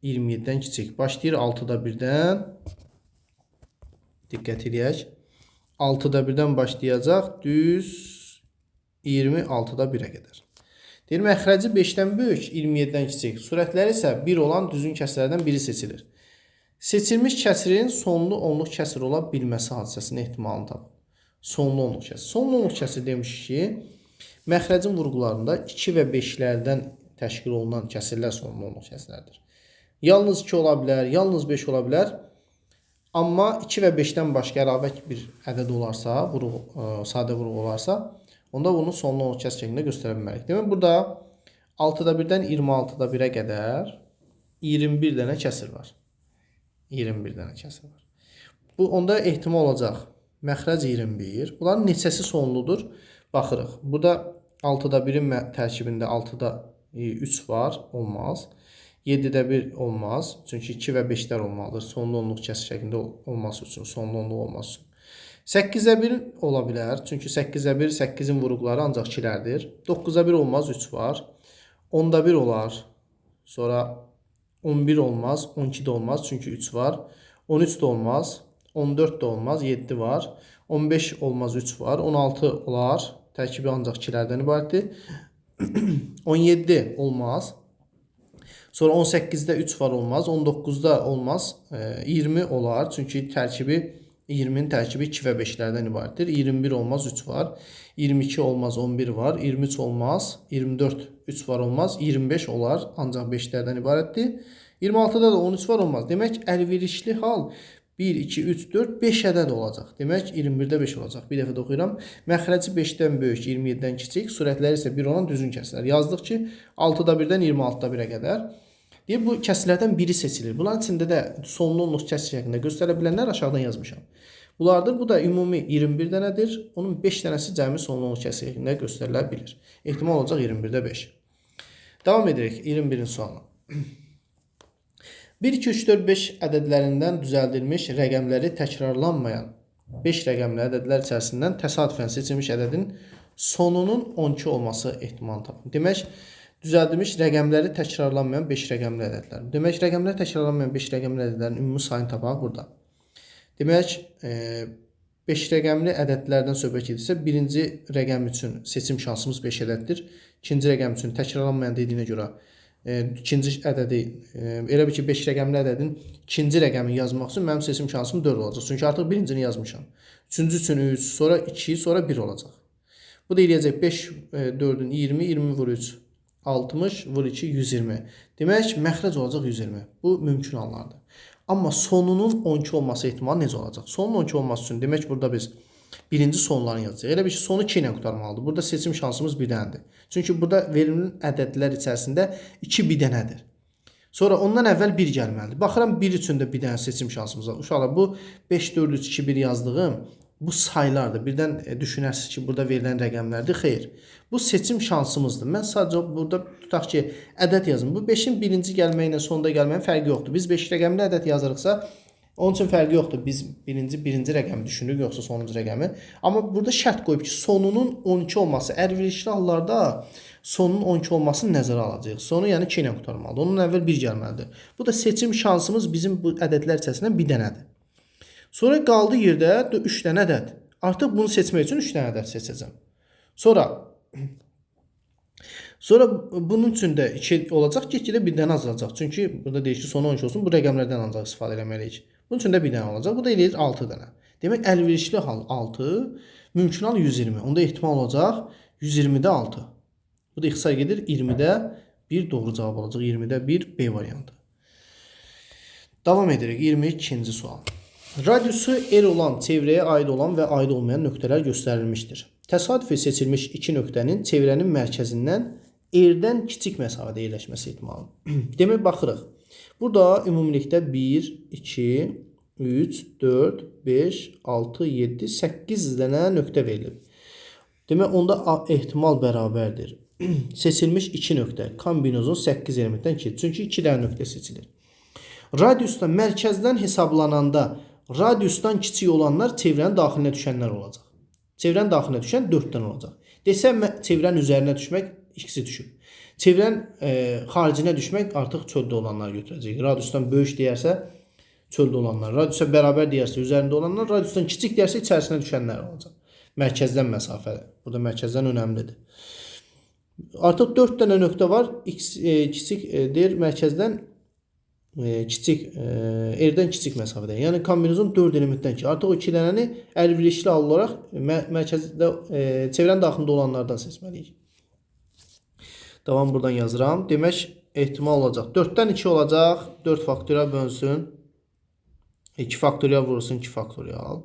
27-dən kiçik. Başlayır 6-da 1-dən. Diqqət edək. 6-da 1-dən başlayacaq. Düz 26-da 1-ə qədər. Deyir, məxrəci 5-dən böyük, 27-dən kiçik. Sürətləri isə 1 olan düzgün kəsirlərdən biri seçilir. Seçilmiş kəsirin sonlu onluq kəsir ola bilməsi hadisəsinin ehtimalını tapın. Sonlu onluq kəsir. Sonlu onluq kəsir demişik ki, məxrəcin vurğularında 2 və 5-lərdən təşkil olunan kəsirlər sonlu onluq kəsirlərdir. Yalnız 2 ola bilər, yalnız 5 ola bilər. Amma 2 və 5-dən başqa əlavə bir ədəd olarsa, sadə vurğu olarsa, onda bunu sonlu onluq kəsir şəklində göstərə bilmərik. Demək, burada 6-da 1-dən 26-da 1-ə qədər 21 dənə kəsir var. 21 dənə kəsir var. Bu, onda ehtimal olacaq. Məxrəc 21. Bunların neçəsi sonludur? Baxırıq. Burada 6-da 1-in tərkibində 6-da 3 var. Olmaz. 7-də 1 olmaz. Çünki 2 və 5-lər olmalıdır. Sonlu onluq kəsir şəklində olması üçün. Sonlu onluq olması üçün. 8-də 1 ola bilər. Çünki 8-də 1, 8-in vuruqları ancaq 2-lərdir. 9-da 1 olmaz, 3 var. 10-da 1 olar. Sonra 11 olmaz, 12 də olmaz çünki 3 var. 13 də olmaz, 14 də olmaz, 7 var. 15 olmaz, 3 var. 16 olar, tərkibi ancaq 2-lərdən ibarətdir. 17 olmaz. Sonra 18-də 3 var, olmaz. 19-da olmaz, 20 olar çünki tərkibi 20-nin tərkibi 2 və 5-lərdən ibarətdir. 21 olmaz, 3 var. 22 olmaz, 11 var. 23 olmaz, 24 3 var, olmaz. 25 olar, ancaq 5-lərdən ibarətdir. 26-da da 13 var, olmaz. Demək, əlverişli hal 1, 2, 3, 4, 5 ədəd olacaq. Demək, 21-də 5 olacaq. Bir dəfə də oxuyuram. Məxrəci 5-dən böyük, 27-dən kiçik, sürətləri isə 1 olan düzgün kəsirlər. Yazdıq ki, 6-da 1-dən 26-da 1-ə qədər. Deyir, bu kəsirlərdən biri seçilir. Bunların içində də sonlu onluq kəsir şəklində göstərə bilənlər aşağıdan yazmışam. Bunlardır. Bu da ümumi 21 dənədir. Onun 5 dənəsi cəmi sonlu onluq kəsir şəklində göstərilə bilir. Ehtimal olacaq 21-də 5. Davam edirik 21-ci sualına. 1, 2, 3, 4, 5 ədədlərindən düzəldilmiş rəqəmləri təkrarlanmayan 5 rəqəmli ədədlər içərisindən təsadüfən seçilmiş ədədin sonunun 12 olması ehtimalını tapın. Demək, düzəldilmiş rəqəmləri təkrarlanmayan 5 rəqəmli ədədlər. Demək, rəqəmləri təkrarlanmayan 5 rəqəmli ədədlərin ümumi sayını tapaq burada. Demək, 5 rəqəmli ədədlərdən söhbət edirsə, birinci rəqəm üçün seçim şansımız 5 ədəddir. İkinci rəqəm üçün təkrarlanmayan dediyinə görə ikinci ədədi, elə bir ki 5 rəqəmli ədədin ikinci rəqəmini yazmaq üçün mənim seçim şansım 4 olacaq. Çünki artıq birincini yazmışam. Üçüncü üçün 3, sonra 2, sonra 1 olacaq. Bu da eləyəcək 5, 4-ün 20, 20 vur 3, 60, vur 2, 120. Demək, məxrəc olacaq 120. Bu mümkün hallardır. Amma sonunun 12 olması ehtimalı necə olacaq? Sonun 12 olması üçün demək burada biz birinci sonlarını yazacaq. Elə bir ki, sonu 2 ilə qurtarmalıdır. Burada seçim şansımız 1 dənədir. Çünki burada verilən ədədlər içərisində 2 bir dənədir. Sonra ondan əvvəl 1 gəlməlidir. Baxıram 1 üçün də 1 dənə seçim şansımız var. Uşaqlar, bu 5, 4, 3, 2, 1 yazdığım bu saylardır. Birdən düşünərsiniz ki, burada verilən rəqəmlərdir. Xeyr. Bu seçim şansımızdır. Mən sadəcə burada tutaq ki, ədəd yazım. Bu 5-in birinci gəlməklə sonda gəlməyin fərqi yoxdur. Biz 5 rəqəmli ədəd yazırıqsa, onun üçün fərqi yoxdur. Biz birinci rəqəmi düşünürük, yoxsa sonuncu rəqəmi. Amma burada şərt qoyub ki, sonunun 12 olması, əlverişli hallarda sonunun 12 olmasını nəzərə alacağıq. Sonu yəni 2 ilə qurtarmalıdır. Onun əvvəl 1 gəlməlidir. Bu da seçim şansımız bizim bu ədədlər içərisindən 1 dənədir. Sonra qaldı yerdə 3 dənə ədəd. Artıq bunu seçmək üçün 3 dənə ədəd seçəcəm. Sonra bunun üçün də 2 olacaq, get-gedə birdən azalacaq. Çünki burada deyir ki, son 12 olsun, bu rəqəmlərdən ancaq istifadə etməliyik. Bunun üçün də bir dənə olacaq. Bu da eləyir 6 dənə. Demək əlverişli hal 6, mümkün hal 120. Onda ehtimal olacaq 120-də 6. Bu da ixtisar gedir 20-də 1 doğru cavab olacaq. 20-də 1 B variantı. Davam edirik. 22-ci sual. Radiusu R olan, çevrəyə aid olan və aid olmayan nöqtələr göstərilmişdir. Təsadüfi seçilmiş iki nöqtənin çevrənin mərkəzindən R-dən kiçik məsafədə yerləşməsi ehtimalı. Demək, baxırıq. Burada ümumilikdə 1, 2, 3, 4, 5, 6, 7, 8 dənə nöqtə verilib. Demək, onda ehtimal bərabərdir. Seçilmiş iki nöqtə. Kombinozun 8 elementdən 2. Çünki 2 dənə nöqtə seçilir. Radiusdan mərkəzdən hesablananda radiusdan kiçik olanlar çevrənin daxilinə düşənlər olacaq. Çevrənin daxilinə düşən 4 dənə olacaq. Desəm, çevrənin üzərinə düşmək ikisi düşüb. Çevrənin xaricinə düşmək artıq çöldə olanlar götürəcək. Radiusdan böyük deyərsə çöldə olanlar, radiusa bərabər deyərsə üzərində olanlar, radiusdan kiçik deyərsə içərisinə düşənlər olacaq. Mərkəzdən məsafə. Burada mərkəzdən önəmlidir. Artıq 4 dənə nöqtə var. X kiçikdir mərkəzdən kiçik, R-dən kiçik məsafədə. Yəni kombinozon 4 elementdən ki, artıq o 2 dənəni əlverişli hal olaraq mərkəzdə çevrənin daxilində olanlardan seçməliyik. Davam buradan yazıram. Demək, ehtimal olacaq. 4-dən 2 olacaq. 4 faktorial bölünsün. 2 faktorial vurulsun 2 faktorial.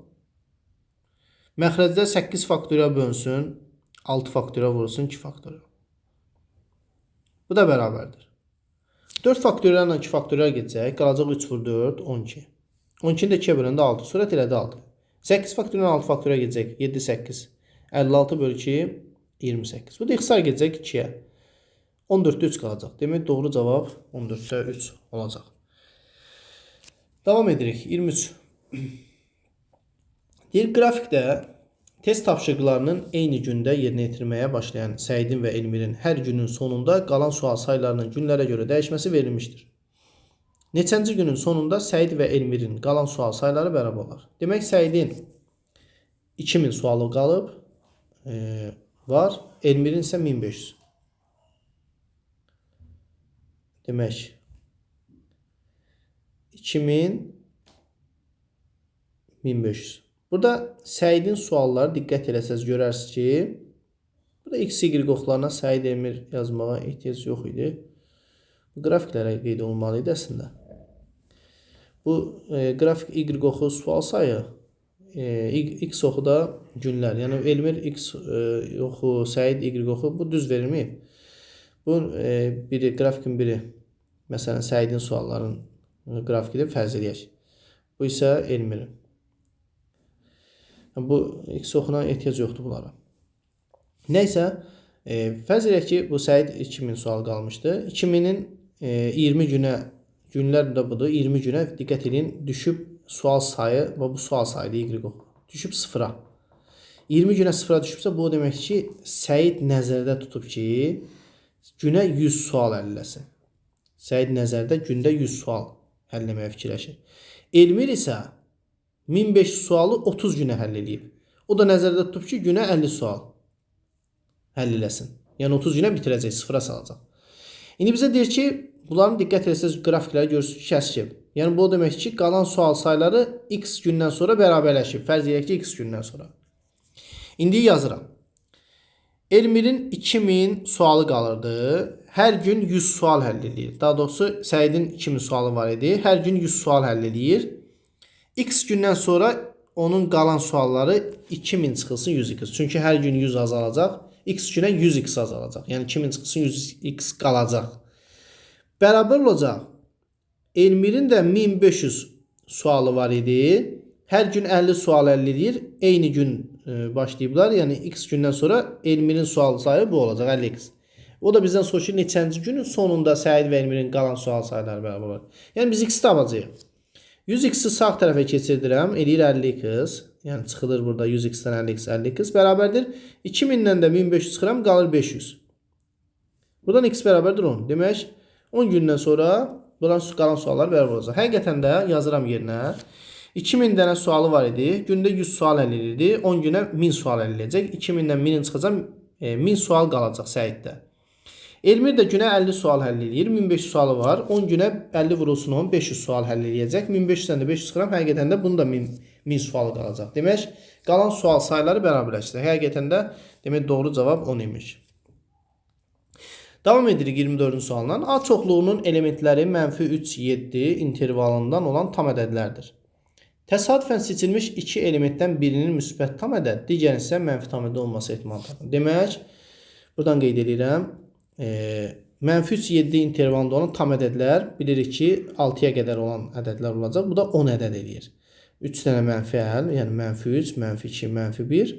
Məxrəcdə 8 faktorial bölünsün. 6 faktorial vurulsun 2 faktorial. Bu da bərabərdir. 4 faktorial ilə 2 faktorial gedəcək. Qalacaq 3 vur 4, 12. 12-ni də 2-yə böləndə 6. Surət elədi 6. 8 faktorial 6 faktorial gedəcək. 7, 8. 56 bölü 2, 28. Bu da ixtisar gedəcək 2-yə. 14-də 3 qalacaq. Demək, doğru cavab 14-də 3 olacaq. Davam edirik. 23. Deyir, qrafikdə test tapşırıqlarının eyni gündə yerinə yetirməyə başlayan Səidin və Elmirin hər günün sonunda qalan sual saylarının günlərə görə dəyişməsi verilmişdir. Neçənci günün sonunda Səid və Elmirin qalan sual sayları bərabər olar. Demək, Səidin 2000 sualı qalıb var, Elmirin isə 1500. Demək, 2000, 1500. Burada Səidin sualları diqqət eləsəz görərsiniz ki, burada x, y oxlarına Səid, Elmir yazmağa ehtiyac yox idi. Bu qrafiklərə qeyd olmalı idi əslində. Bu qrafik y oxu sual sayı, x oxu da günlər. Yəni Elmir x oxu, Səid y oxu bu düz verilməyib. Bu biri, qrafikin biri, məsələn Səidin suallarının qrafikidir, fərz eləyək. Bu isə Elmirin. Bu x oxuna ehtiyac yoxdur bunlara. Nəysə, fərz edək ki, bu Səid 2000 sual qalmışdı. 2000-in 20 günə, günlər də budur, 20 günə diqqət edin, düşüb sual sayı və bu sual sayıdır y oxu. Düşüb 0-a. 20 günə 0-a düşübsə, bu demək ki, Səid nəzərdə tutub ki, günə 100 sual həll eləsin. Səid nəzərdə gündə 100 sual həll eləməyə fikirləşir. Elmir isə 1500 sualı 30 günə həll eləyib. O da nəzərdə tutub ki, günə 50 sual həll eləsin. Yəni 30 günə bitirəcək, 0-a salacaq. İndi bizə deyir ki, bunların diqqət etsəz qrafikləri görürsünüz ki, kəskin. Yəni bu demək ki, qalan sual sayları x gündən sonra bərabərləşib. Fərz edək ki, x gündən sonra. İndi yazıram. Elmirin 2000 sualı qalırdı. Hər gün 100 sual həll eləyir. Daha doğrusu Səidin 2000 sualı var idi. Hər gün 100 sual həll eləyir. X gündən sonra onun qalan sualları 2000 çıxılsın 100x. Çünki hər gün 100 azalacaq. X günə 100x azalacaq. Yəni 2000 çıxılsın 100x qalacaq. Bərabər olacaq. Elmirin də 1500 sualı var idi. Hər gün 50 sual həll edir. Eyni gün başlayıblar. Yəni x gündən sonra Elmirin sual sayı bu olacaq 50x. O da bizdən soruşur neçənci günün sonunda Səid və Elmirin qalan sual sayları bərabər olur. Yəni biz x tapacağıq. 100x-i sağ tərəfə keçirdirəm. Eləyir 50x. Yəni çıxılır burada 100x-dən 50x, 50x bərabərdir. 2000-dən də 1500 çıxıram, qalır 500. Buradan x bərabərdir 10. Demək, 10 gündən sonra buranın qalan suallar bərabər olacaq. Həqiqətən də yazıram yerinə. 2000 dənə sualı var idi. Gündə 100 sual həll edirdi. 10 günə 1000 sual həll edəcək. 2000-dən 1000 çıxacaq, 1000 sual qalacaq Səiddə. Elmir də günə 50 sual həll edir. 1500 sualı var. 10 günə 50 vurulsun 10, 500 sual həll edəcək. 1500-dən də 500 qıram, həqiqətən də bunun da 1000 sualı qalacaq. Demək, qalan sual sayıları bərabərləşdir. Həqiqətən də demək doğru cavab 10 imiş. Davam edirik 24-cü sualla. A çoxluğunun elementləri -3, 7 intervalından olan tam ədədlərdir. Təsadüfən seçilmiş iki elementdən birinin müsbət tam ədəd, digərinin isə mənfi tam ədəd olması ehtimalıdır. Demək, buradan qeyd edirəm. -3, 7 intervalında olan tam ədədlər bilirik ki, 6-ya qədər olan ədədlər olacaq. Bu da 10 ədəd edir. 3 dənə mənfi əl, yəni -3, -2, -1.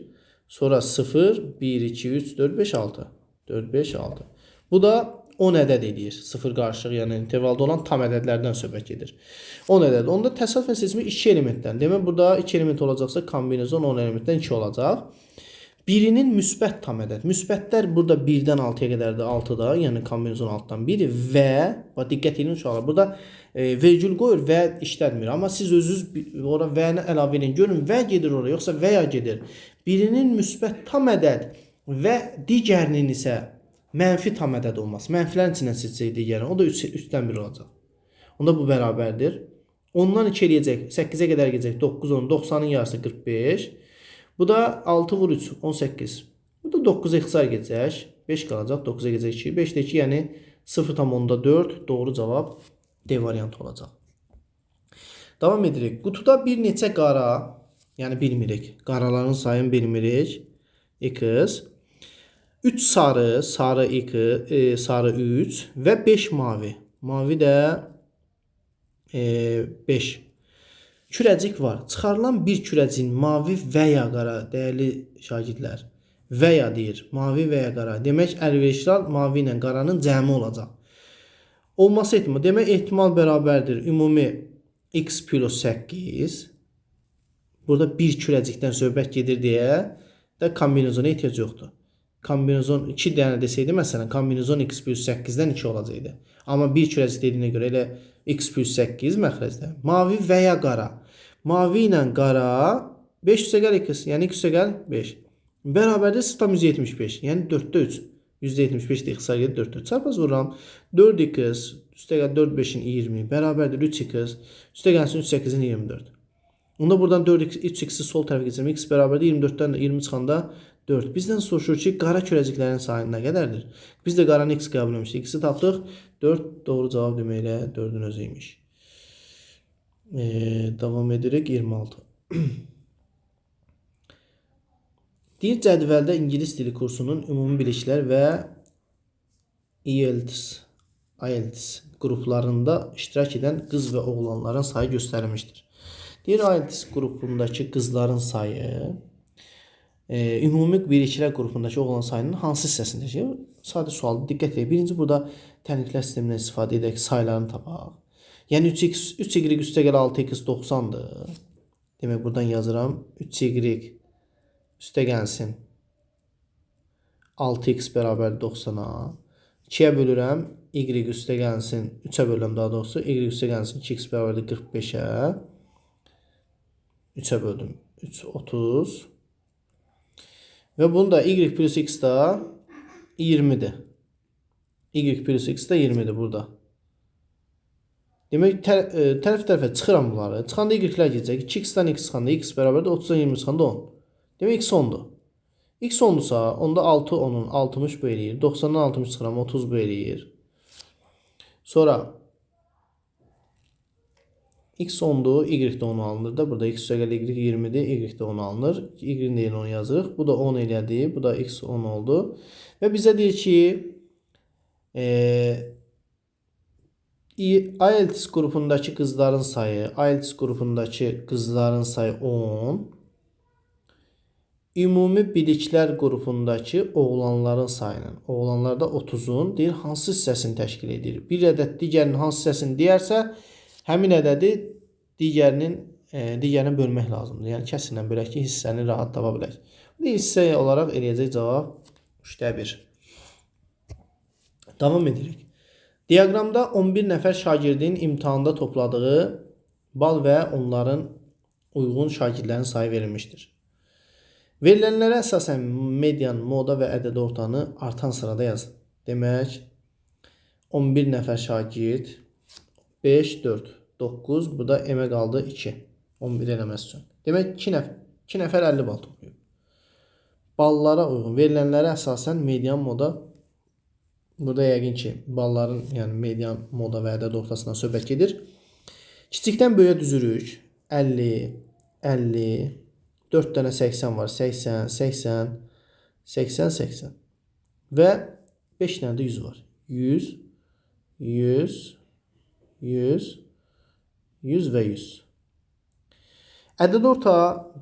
Sonra 0, 1, 2, 3, 4, 5, 6. 4, 5, 6. Bu da 10 ədəd edir. 0 qarşılıq, yəni intervalda olan tam ədədlərdən söhbət gedir. 10 ədəd. Onda təsadüfən seçilmiş 2 elementdən. Demək, burada 2 element olacaqsa kombinezon 10 elementdən 2 olacaq. Birinin müsbət tam ədəd. Müsbətlər burada 1-dən 6-ya qədərdir. 6-da, yəni kombinezon 6-dan biri və diqqət edin uşaqlar. Burada vergül qoyur və işlətmir. Amma siz özünüz ora və-ni əlavə edin. Görün, və gedir oraya, yoxsa və ya gedir. Birinin müsbət tam ədəd və digərinin isə mənfi tam ədəd olması. Mənfilərin içindən seçəcək digərini. O da 3-dən 1 olacaq. Onda bu bərabərdir. 10-dan 2 eləyəcək. 8-ə qədər gedəcək. 9, 10, 90-ın yarısı 45. Bu da 6 vur 3, 18. Bu da 9-a ixtisar gedəcək. 5 qalacaq. 9-a gedəcək 2. 5-də 2, yəni 0,4. Doğru cavab D variantı olacaq. Davam edirik. Qutuda bir neçə qara, yəni bilmirik. Qaraların sayını bilmirik. X. 3 sarı, sarı 2, sarı 3 və 5 mavi. Mavi də 5. Kürəcik var. Çıxarılan bir kürəciyin mavi və ya qara, dəyərli şagirdlər, və ya deyir. Mavi və ya qara. Demək, əlverişlər mavi ilə qaranın cəmi olacaq. Olması ehtimal. Demək, ehtimal bərabərdir. Ümumi x plus 8. Burada bir kürəcikdən söhbət gedir deyə də kombinezona ehtiyac yoxdur. Kombinezon 2 dənə desəydi, məsələn, kombinezon x plus 8-dən 2 olacaqdı. Amma bir kürəcik dediyinə görə elə x plus 8 məxrəcdə. Mavi və ya qara. Mavi ilə qara 5 üstə gəl x, yəni x üstə gəl 5. Bərabərdir 0,75, yəni 4-də 3. %75 də ixtisar gedir 4-də 3. Çarpaz vururam. 4x üstə gəl 4, 5-in 20. Bərabərdir 3x üstə gəlsin 3, 8-in 24. Onda buradan 3x'i sol tərəfə keçirəm. X bərabərdir 24-dən 20 çıxanda 4. Bizdən soruşur ki, qara kürəciklərin sayı nə qədərdir? Biz də qaranı x qəbul etmişdik. X-i tapdıq. 4 doğru cavab deməklə 4-ün özü imiş. Davam edirik 26. Deyir, cədvəldə ingilis dili kursunun ümumi biliklər və IELTS qruplarında iştirak edən qız və oğlanların sayı göstərilmişdir. Deyir, IELTS qrupundakı qızların sayı ümumi biliklər qrupundakı oğlan sayının hansı hissəsindədir? Sadə sual, diqqət edin. Birinci, burada tənqidlər sistemindən istifadə edək, saylarını tapaq. Yəni 3y üstə gəl 6x 90-dır. Demək, buradan yazıram. 3y üstə gəlsin 6x bərabər 90-a. 2-yə bölürəm. Y üstə gəlsin 3-ə bölürəm daha doğrusu. Y üstə gəlsin 2x bərabər 45-ə. 3-ə böldüm. 3, 30. Və bunu da y plus x da 20'dir. Y plus x da 20'dir burada. Demək, tərəf-tərəfə çıxıram bunları. Çıxanda y-lər gedəcək. 2x-dən x çıxanda x bərabər də 30-dan 20 çıxanda 10. Demək, x 10'dur. X 10'dursa, onda 6 10'un 60 bu eləyir. 90'dan 60 çıxıram, 30 bu eləyir. Sonra x 10'dur, y də 10 alınır da. Burada x üstə gəl y 20'dir, y də 10 alınır. Y-in deyilini 10 yazırıq. Bu da 10 elədi. Bu da x 10 oldu. Və bizə deyir ki, IELTS qrupundakı qızların sayı, IELTS qrupundakı qızların sayı 10. Ümumi biliklər qrupundakı oğlanların sayının, oğlanlarda 30'un deyir, hansı hissəsini təşkil edir? Bir ədəd digərinin hansı hissəsini deyərsə, həmin ədədi digərinə bölmək lazımdır. Yəni, kəsinlə bölək ki, hissəni rahat tapa bilək. Hissə olaraq eləyəcək cavab 3-də 1. Davam edirik. Diaqramda 11 nəfər şagirdin imtahanda topladığı bal və onların uyğun şagirdlərin sayı verilmişdir. Verilənlərə əsasən median, moda və ədəd ortanı artan sırada yazın. Demək, 11 nəfər şagird. 5, 4, 9. Burada M-ə qaldı 2. 11 eləməz üçün. Demək 2 nəfər 50 bal toplayıb. Ballara uyğun verilənlərə əsasən median moda, burada yəqin ki balların, yəni median moda və ədəd ortasından söhbət gedir. Kiçikdən böyüyə düzürük. 50, 50, 4 dənə 80 var. 80, 80, 80, 80. Və 5 dənə də 100 var. 100, 100, 100, 100 və 100. Ədəd orta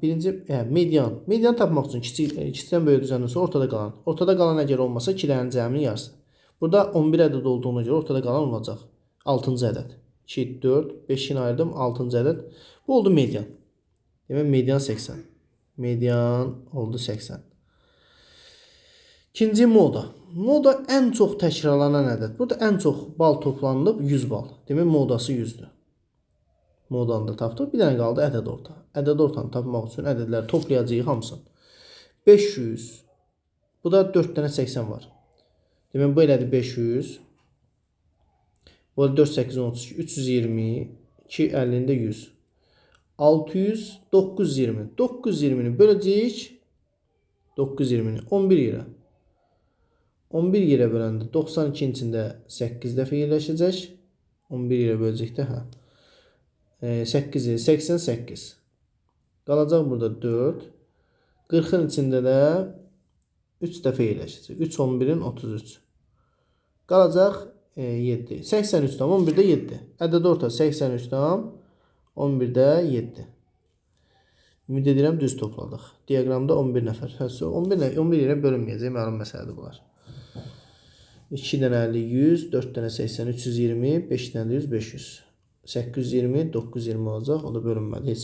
birinci median. Median tapmaq üçün kiçikdən böyüyə düzəldikdən ortada qalan. Ortada qalan əgər olmasa 2-lərin cəminin yarısı. Burada 11 ədəd olduğuna görə ortada qalan olacaq. 6-cı ədəd. 2, 4, 5-ini ayırdım. 6-cı ədəd. Bu oldu median. Demək median 80. Median oldu 80. İkinci moda. Moda ən çox təkrarlanan ədəd. Burada ən çox bal toplanılıb 100 bal. Demək modası 100-dür. Modanı da tapdıq. Bir dənə qaldı ədəd orta. Ədəd ortanı tapmaq üçün ədədləri toplayacağıq hamısını. 500. Bu da 4 dənə 80 var. Demək bu elədir 500. Bu da 4, 8, 32, 320, 2, 50-də 100. 600, 920. 920-ni böləcəyik. 920-ni 11 yerə. 11 yerə böləndə 92-nin içində 8 dəfə yerləşəcək. 11 yerə böləcəkdə, 8, 88. Qalacaq burada 4. 40-ın içində də 3 dəfə yerləşəcək. 3, 11-in 33. Qalacaq 7. 83'dan 11'də 7. Ədəd orta 83'dan 11'də 7. Ümid edirəm düz topladıq. Diaqramda 11 nəfər. 11 yerə bölünməyəcək. Məlum məsələdir bunlar. 2 dənə 50, 100, 4 dənə 80, 320, 5 dənə 100, 500. 820, 920 olacaq. O da bölünmədi heç.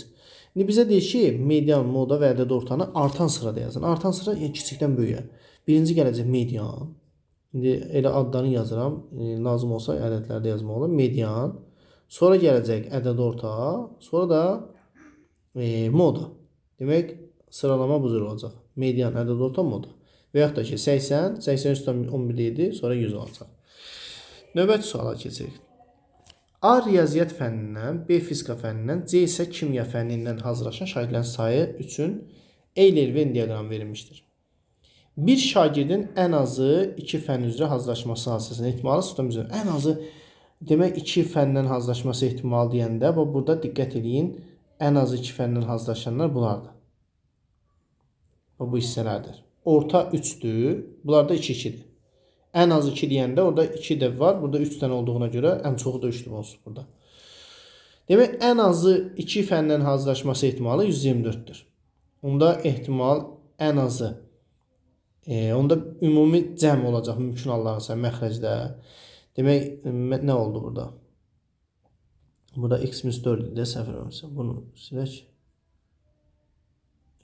İndi bizə deyir ki, median, moda və ədəd ortanı artan sırada yazın. Artan sıra kiçikdən böyüyə. Birinci gələcək median. İndi elə adlarını yazıram. Lazım olsa ədədlərdə yazmaq olur. Median. Sonra gələcək ədəd orta. Sonra da moda. Demək sıralama bu cür olacaq. Median, ədəd orta, moda. Və yaxud da ki 80, 83'dan 11'də 7, sonra 100 olacaq. Növbəti suala keçirik. A riyaziyyat fənnindən, B fizika fənnindən, C isə kimya fənnindən hazırlaşan şagirdlərin sayı üçün Euler Venn diaqramı verilmişdir. Bir şagirdin ən azı 2 fənn üzrə hazırlaşması hadisəsinin ehtimalı sistem üzrə. Ən azı demək 2 fəndən hazırlaşması ehtimalı deyəndə burada diqqət edin. Ən azı 2 fəndən hazırlaşanlar bunlardır. Bu hissələrdir. Orta 3'dür. Bunlar da 2-2'dir. Ən az 2 deyəndə orada 2 də var. Burada 3 dənə olduğuna görə ən çoxu da 3'dür olsun burada. Demək ən azı 2 fəndən hazırlaşması ehtimalı 124'dür. Onda ehtimal ən azı onda ümumi cəm olacaq mümkün halların sayı məxrəcdə. Demək nə oldu burada? Burada x-4 idi, səhv eləmirəmsə. Bunu silək.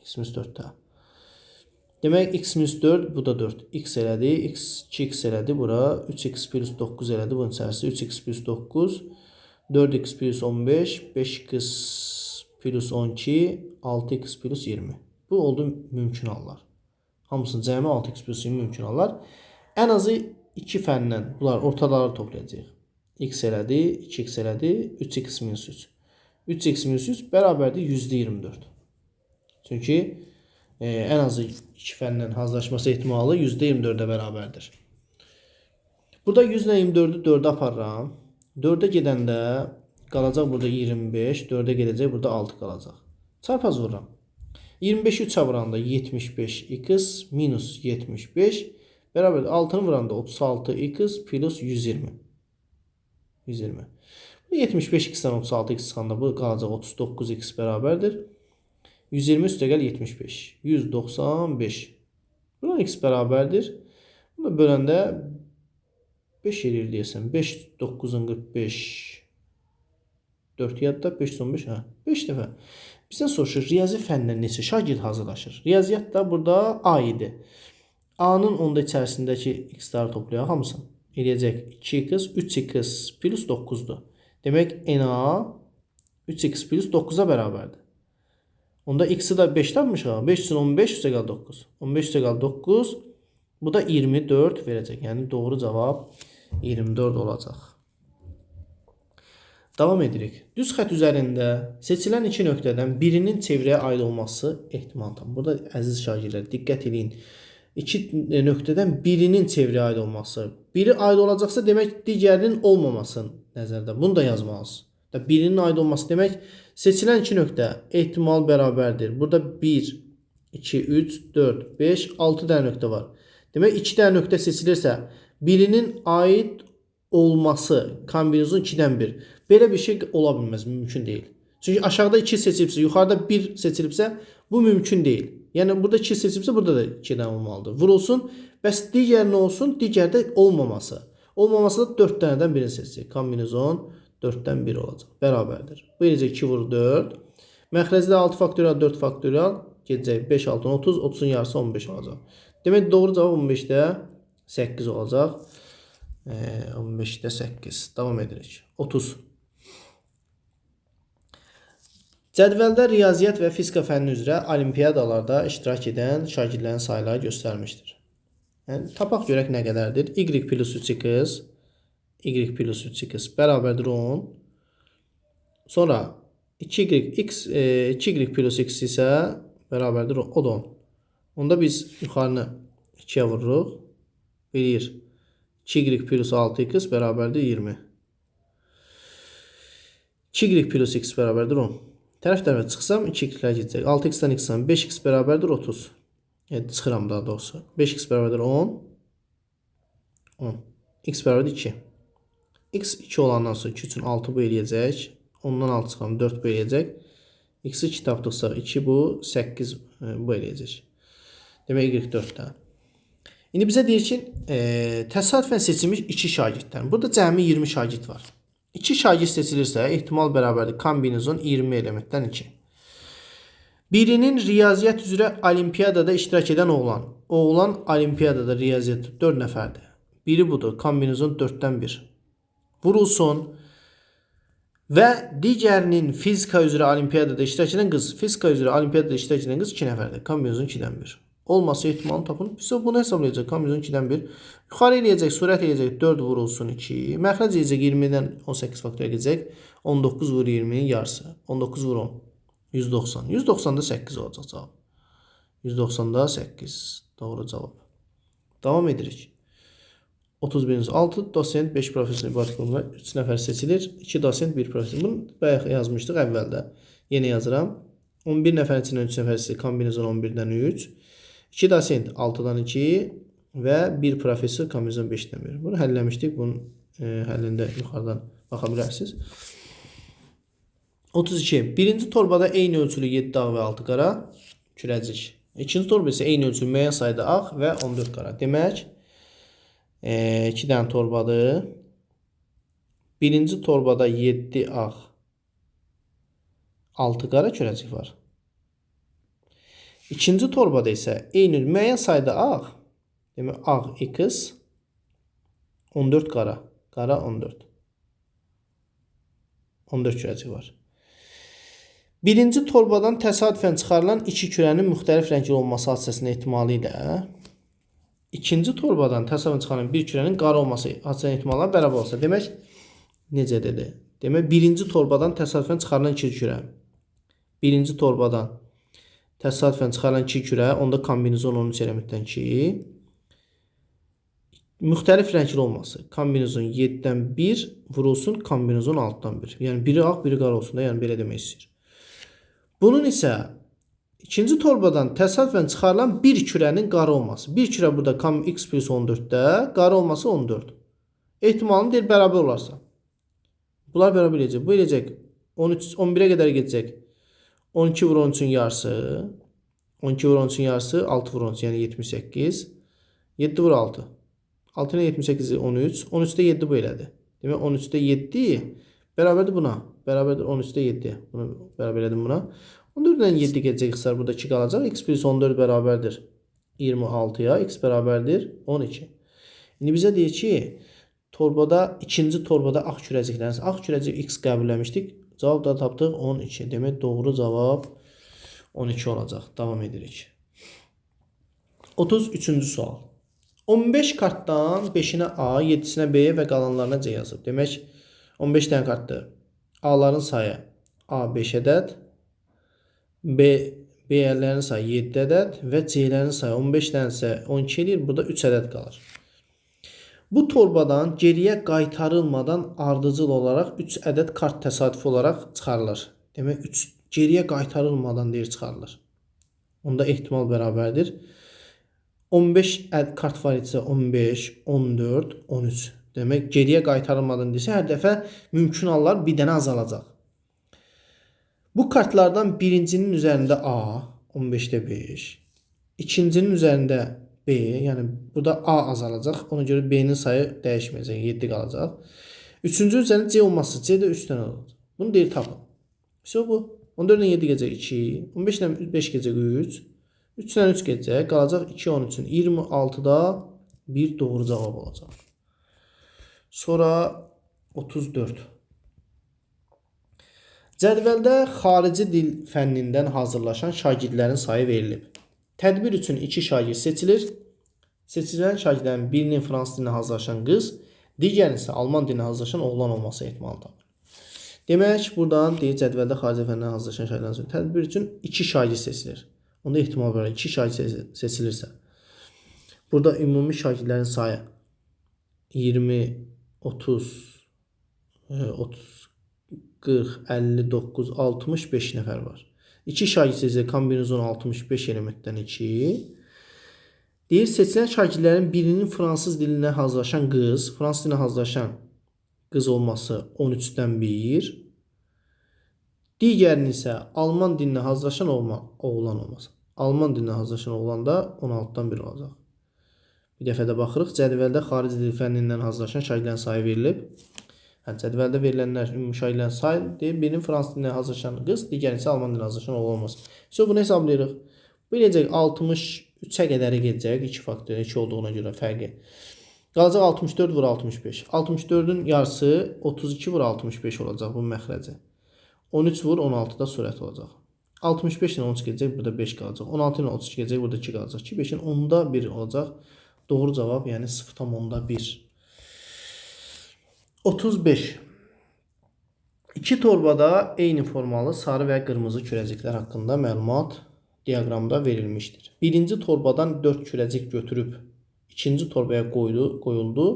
x-4-də. Demək x-4 bu da 4. X elədi, x2x elədi bura. 3x plus 9 elədi bunun içərisi. 3x plus 9, 4x plus 15, 5x plus 12, 6x plus 20. Bu oldu mümkün hallar. Hamısının cəmi 6x plus 20 mümkün hallar. Ən azı 2 fəndən bunlar ortaları toplayacaq. X elədi, 2x elədi, 3x minus 3. 3x minus 3 bərabərdir %24. Çünki ən azı 2 fəndən hazırlaşması ehtimalı %24'ə bərabərdir. Burada 100 ilə 24'ü 4'ə aparıram. 4'ə gedəndə qalacaq burada 25, 4'ə gedəcək burada 6 qalacaq. Çarpaz vururam. 25'i 3'ə vuranda 75x minus 75 bərabərdir. 6'nı vuranda 36x plus 120. 120. 75x'dən 36x çıxanda bu qalacaq 39x bərabərdir. 120 üstə gəl 75. 195. Buna x bərabərdir. Bunu böləndə 5 edir deyəsən. 5, 9'un 45. 4 yadda 5, 15. 5 dəfə. Bizdən soruşur, riyazi fəndən neçə şagird hazırlaşır? Riyaziyyat da burada A idi. A-nın onda içərisindəki x-ləri toplayaq hamısını. Eləyəcək 2x, 3x plus 9'dur. Demək NA 3x plus 9'a bərabərdir. Onda x'i da 5 tapmışıq. 5 üçün 15 üstə qal 9. 15 üstə qal 9. Bu da 24 verəcək. Yəni doğru cavab 24 olacaq. Davam edirik. Düz xətt üzərində seçilən iki nöqtədən birinin çevrəyə aid olması ehtimaldan. Burada əziz şagirdlər diqqət edin. İki nöqtədən birinin çevrəyə aid olması. Biri aid olacaqsa demək digərinin olmamasını nəzərdə. Bunu da yazmalısınız. Birinin aid olması demək seçilən iki nöqtə ehtimal bərabərdir. Burada 1, 2, 3, 4, 5, 6 dənə nöqtə var. Demək 2 dənə nöqtə seçilirsə birinin aid olması kombinezon 2-dən 1. Belə bir şey ola bilməz, mümkün deyil. Çünki aşağıda 2 seçilibsə, yuxarıda 1 seçilibsə, bu mümkün deyil. Yəni burada 2 seçilibsə, burada da 2-dən olmalıdır. Vurulsun, bəs digər nə olsun? Digərdə olmaması. Olmaması da 4 dənədən birini seçəcək. Kombinezon 4-dən 1 olacaq. Bərabərdir. Bu eləcək 2 vur 4. Məxrəcdə 6 faktorial, 4 faktorial gedəcək. 5, 6, 30, 30-un yarısı 15 olacaq. Demək doğru cavab 15-də 8 olacaq. 15-də 8. Davam edirik. 30. Cədvəldə riyaziyyat və fizika fənni üzrə olimpiyadalarda iştirak edən şagirdlərin sayları göstərmişdir. Yəni, tapaq görək nə qədərdir? Y plus 3x, y plus 3x bərabərdir 10. Sonra 2y plus x isə bərabərdir 10. Onda biz yuxarını 2-yə vururuq. Bilir 2y plus 6x bərabərdir 20. 2y plus x bərabərdir 10. Tərəf tərəfə çıxsam 2x-lər gedəcək. 6x-dən x-dən 5x bərabərdir 30. Yəni çıxıram daha doğrusu. 5x bərabərdir 10. 10. X bərabərdir 2. X 2 olandan sonra 2 üçün 6 bu eləyəcək. Ondan 6 çıxan 4 bu eləyəcək. X-i 2 tapdıqsa 2 bu, 8 bu eləyəcək. Demək y 4-dən. İndi bizə deyir ki, təsadüfən seçilmiş 2 şagirddən. Burada cəmi 20 şagird var. 2 şagird seçilirsə, ehtimal bərabərdir kombinezon 20 elementdən 2. Birinin riyaziyyat üzrə olimpiyadada iştirak edən oğlan. Oğlan olimpiyadada riyaziyyat 4 nəfərdir. Biri budur, kombinezon 4-dən 1. Vurulsun və digərinin fizika üzrə olimpiyadada iştirak edən qız. Fizika üzrə olimpiyadada iştirak edən qız 2 nəfərdir. Kombinezon 2-dən 1. Olması ehtimalını tapın. Biz bunu hesablayacaq. Kombinezon 2-dən 1. Yuxarı eləyəcək, sürət eləyəcək 4 vurulsun 2. Məxrəc eləyəcək 20-dən 18 faktorial gedəcək. 19 vur 20-nin yarısı. 19 vur 10. 190. 190-da 8 olacaq cavab. 190-da 8. Doğru cavab. Davam edirik. 31-ci 6 dosent 5 profesör ibarət olunma 3 nəfər seçilir. 2 dosent 1 profesör. Bunu bayaq yazmışdıq əvvəldə. Yenə yazıram. 11 nəfərin içindən 3 nəfər seçilir. Kombinezon 11-dən 3. 2 dosent 6-dan 2 və 1 profesör kombinezon 5-dən 1. Bunu həlləmişdik. Bunun həllində yuxarıdan baxa bilərsiniz. 32. Birinci torbada eyni ölçülü 7 ağ və 6 qara kürəcik. İkinci torba isə eyni ölçülü müəyyən sayda ağ və 14 qara. Demək, 2 dənə torbadır. Birinci torbada 7 ağ, 6 qara kürəcik var. İkinci torbada isə eyni müəyyən sayda ağ, demək ağ x, 14 qara, qara 14. 14 kürəcik var. Birinci torbadan təsadüfən çıxarılan iki kürənin müxtəlif rəngli olması hadisəsinin ehtimalı ilə ikinci torbadan təsadüfən çıxarılan bir kürənin qara olması hadisəsinin ehtimalı bərabər olsa. Demək, necə dedi? Demək, birinci torbadan təsadüfən çıxarılan iki kürə. Birinci torbadan təsadüfən çıxarılan iki kürə, onda kombinezon 13 elementdən 2. Müxtəlif rəngli olması. Kombinezon 7-dən 1 vurulsun, kombinezon 6-dan 1. Yəni, biri ağ, biri qara olsun da, yəni belə demək istəyir. Bunun isə ikinci torbadan təsadüfən çıxarılan bir kürənin qara olması. Bir kürə burada x plus 14-də, qara olması 14. Ehtimalını deyir, bərabər olarsa. Bunlar bərabər eləyəcək. Bu eləyəcək 11-ə qədər gedəcək. 12 vur 13-ün yarısı. 12 vur 13-ün yarısı 6 vur 13, yəni 78. 7 vur 6. 6 ilə 78 13. 13-də 7 bu elədi. Demək 13-də 7 bərabərdir buna. Bərabərdir 13-də 7. Bunu bərabər elədim buna. 14-dən 7 gedəcək xısar burada 2 qalacaq. X plus 14 bərabərdir 26-ya. X bərabərdir 12. İndi bizə deyir ki, ikinci torbada ağ kürəciklərin. Ağ kürəcik X qəbulləmişdik. Cavab da tapdıq 12. Demək doğru cavab 12 olacaq. Davam edirik. 33-cü sual. 15 kartdan 5-inə A, 7-sinə B və qalanlarına C yazıb. Demək 15 dənə kartdır. A-ların sayı A 5 ədəd, B-lərin sayı 7 ədəd və C-lərin sayı 15 dənəsə 12 edir. Burada 3 ədəd qalır. Bu torbadan geriyə qaytarılmadan ardıcıl olaraq 3 ədəd kart təsadüfi olaraq çıxarılır. Demək geriyə qaytarılmadan deyir çıxarılır. Onda ehtimal bərabərdir. 15 kart var isə 15, 14, 13. Demək geriyə qaytarılmadan desə hər dəfə mümkün hallar bir dənə azalacaq. Bu kartlardan birincinin üzərində A, 15-də 5. İkincinin üzərində B, yəni burada A azalacaq. Ona görə B-nin sayı dəyişməyəcək, 7 qalacaq. Üçüncünün üzərində C olmazsa C də 3 dənə olacaq. Bunu deyir tapın. İşte bu. 14-dən 7 gecək 2, 15-dən 5 gecək 3, 3-dən 3 gecək qalacaq 2, 13-ün 26-da bir doğru cavab olacaq. Sonra 34. Cədvəldə xarici dil fənnindən hazırlaşan şagirdlərin sayı verilib. Tədbir üçün 2 şagird seçilir. Seçilən şagirdlərin birinin fransız dilinə hazırlaşan qız, digərinin isə alman dilinə hazırlaşan oğlan olması ehtimalı tapılır. Demək, buradan deyir cədvəldə xarici fənnindən hazırlaşan şagirdlərin sayı. Tədbir üçün 2 şagird seçilir. Onda ehtimal var 2 şagird seçilirsə. Burada ümumi şagirdlərin sayı 20, 30, 40, 59, 65 nəfər var. 2 şagird seçilir, kombinezon 65 elementdən 2. Deyir, seçilən şagirdlərin birinin fransız dilinə hazırlaşan qız, fransız dilinə hazırlaşan qız olması 13-dən 1. Digərinin isə alman dilinə hazırlaşan oğlan olması. Alman dilinə hazırlaşan oğlan da 16-dan 1 olacaq. Bir dəfə də baxırıq. Cədvəldə xarici dil fənnindən hazırlaşan şagirdlərin sayı verilib. Cədvəldə verilənlər ümumi şagirdlərin sayı deyir. Birinin fransız dilinə hazırlaşan qız, digərinin isə alman dilinə hazırlaşan oğlan olması. Bunu hesablayırıq. Bu eləcək 63-ə qədəri gedəcək. 2 faktor 2 olduğuna görə fərqi. Qalacaq 64 vur 65. 64-ün yarısı 32 vur 65 olacaq bu məxrəci. 13 vur 16-da surət olacaq. 65 ilə 13 gedəcək, burada 5 qalacaq. 16 ilə 32 gedəcək, burada 2 qalacaq. 2, 5-in 10-da 1 olacaq. Doğru cavab, yəni 0,1. 35. İki torbada eyni formalı sarı və qırmızı kürəciklər haqqında məlumat diaqramda verilmişdir. Birinci torbadan 4 kürəcik götürüb ikinci torbaya qoyuldu.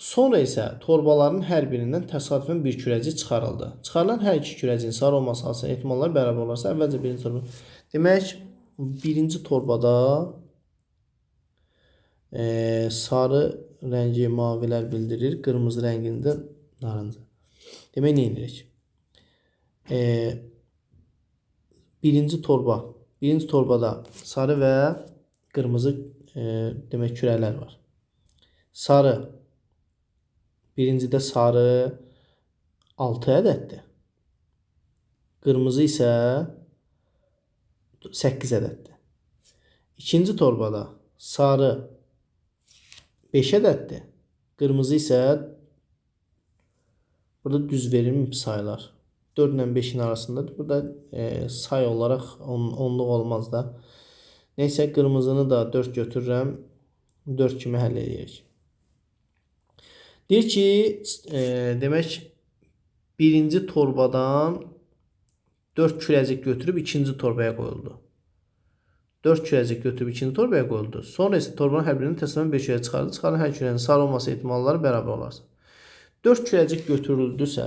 Sonra isə torbaların hər birindən təsadüfən bir kürəcik çıxarıldı. Çıxarılan hər iki kürəciyin sarı olması halında ehtimallar bərabər olarsa, əvvəlcə birinci torba. Demək, birinci torbada sarı rəngi mavilər bildirir, qırmızı rəngində narıncı. Demək, nə edirik? Birinci torbada sarı və qırmızı demək kürələr var. Sarı, birincidə sarı 6 ədəddir. Qırmızı isə 8 ədəddir. İkinci torbada sarı 5 ədəddir. Qırmızı isə burada düz verilmiş sayılar. 4 ilə 5-in arasındadır. Burada say olaraq onluq olmaz da. Neysə, qırmızını da 4 götürürəm. 4 kimi həll edirik. Deyir ki, demək, birinci torbadan 4 kürəcik götürüb ikinci torbaya qoyuldu. 4 kürəcik götürüb ikinci torbaya qoyuldu. Sonra isə torbanın hər birinin təsadüfən 5 kürəcik çıxardı. Çıxarılan hər kürənin sarı olması ehtimalları bərabər olarsa. 4 kürəcik götürüldüsə,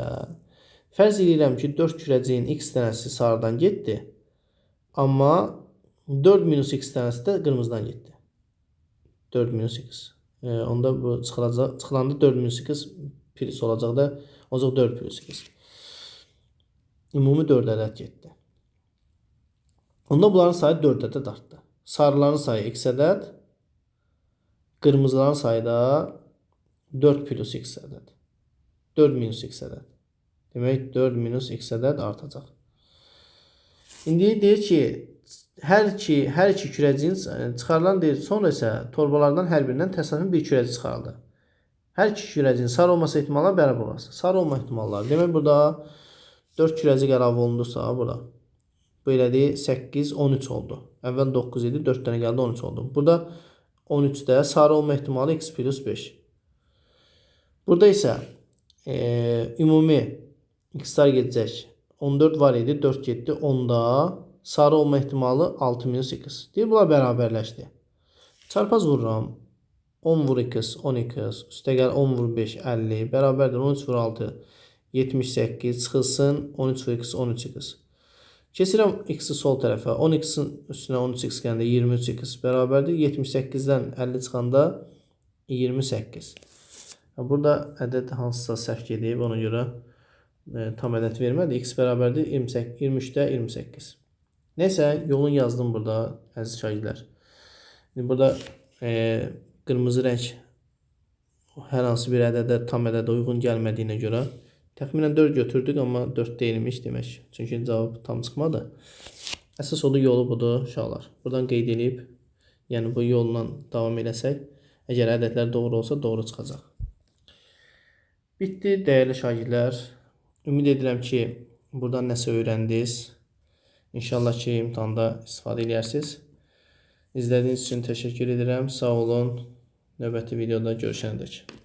fərz edirəm ki, 4 kürəciyin x dənəsi sarıdan getdi. Amma 4 minus x dənəsi də qırmızıdan getdi. 4 minus x. Onda bu çıxılanda 4 minus x plus olacaq da, olacaq 4 plus x. Ümumi 4 ədəd getdi. Onda bunların sayı 4 ədəd artdı. Sarıların sayı x ədəd, qırmızıların sayı da 4 plus x ədəd. 4 minus x ədəd. Demək, 4 minus x ədəd artacaq. İndi deyir ki, hər iki kürəciyin çıxarılan deyir, sonra isə torbalardan hər birindən təsadüfən bir kürəci çıxarıldı. Hər iki kürəciyin sarı olması ehtimalları bərabər olarsa. Sarı olma ehtimalları. Demək, burada 4 kürəcik əlavə olunursa, burada Bu elədi 8, 13 oldu. Əvvəl 9 idi, 4 dənə gəldi 13 oldu. Burada 13-də sarı olma ehtimalı x plus 5. Burada isə ümumi x-lar gedəcək. 14 var idi, 4 getdi. 10-da sarı olma ehtimalı 6 minus x. Deyir, bunlar bərabərləşdi. Çarpaz vururam. 10 vur x, 12x. Üstə gəl 10 vur 5, 50. Bərabərdir. 13 vur 6, 78. Çıxılsın 13 vur x, 13x. Keçirəm x-i sol tərəfə. 10x-in üstünə 13x gəndə 23x bərabərdir. 78-dən 50 çıxanda 28. Burada ədəd hansısa səhv gedib, ona görə tam ədəd vermədi. X bərabərdir 23-də 28. Neysə, yolun yazdım burada, əziz şagirdlər. Burada qırmızı rəng hər hansı bir ədədə tam ədədə uyğun gəlmədiyinə görə təxminən 4 götürdük, amma 4 deyilmiş demək. Çünki cavab tam çıxmadı. Əsas odur, yolu budur, uşaqlar. Buradan qeyd edib, yəni bu yolla davam eləsək, əgər ədədlər doğru olsa, doğru çıxacaq. Bitdi, dəyərli şagirdlər. Ümid edirəm ki, buradan nəsə öyrəndiniz. İnşallah ki, imtahanda istifadə edərsiniz. İzlədiyiniz üçün təşəkkür edirəm. Sağ olun. Növbəti videoda görüşənədək.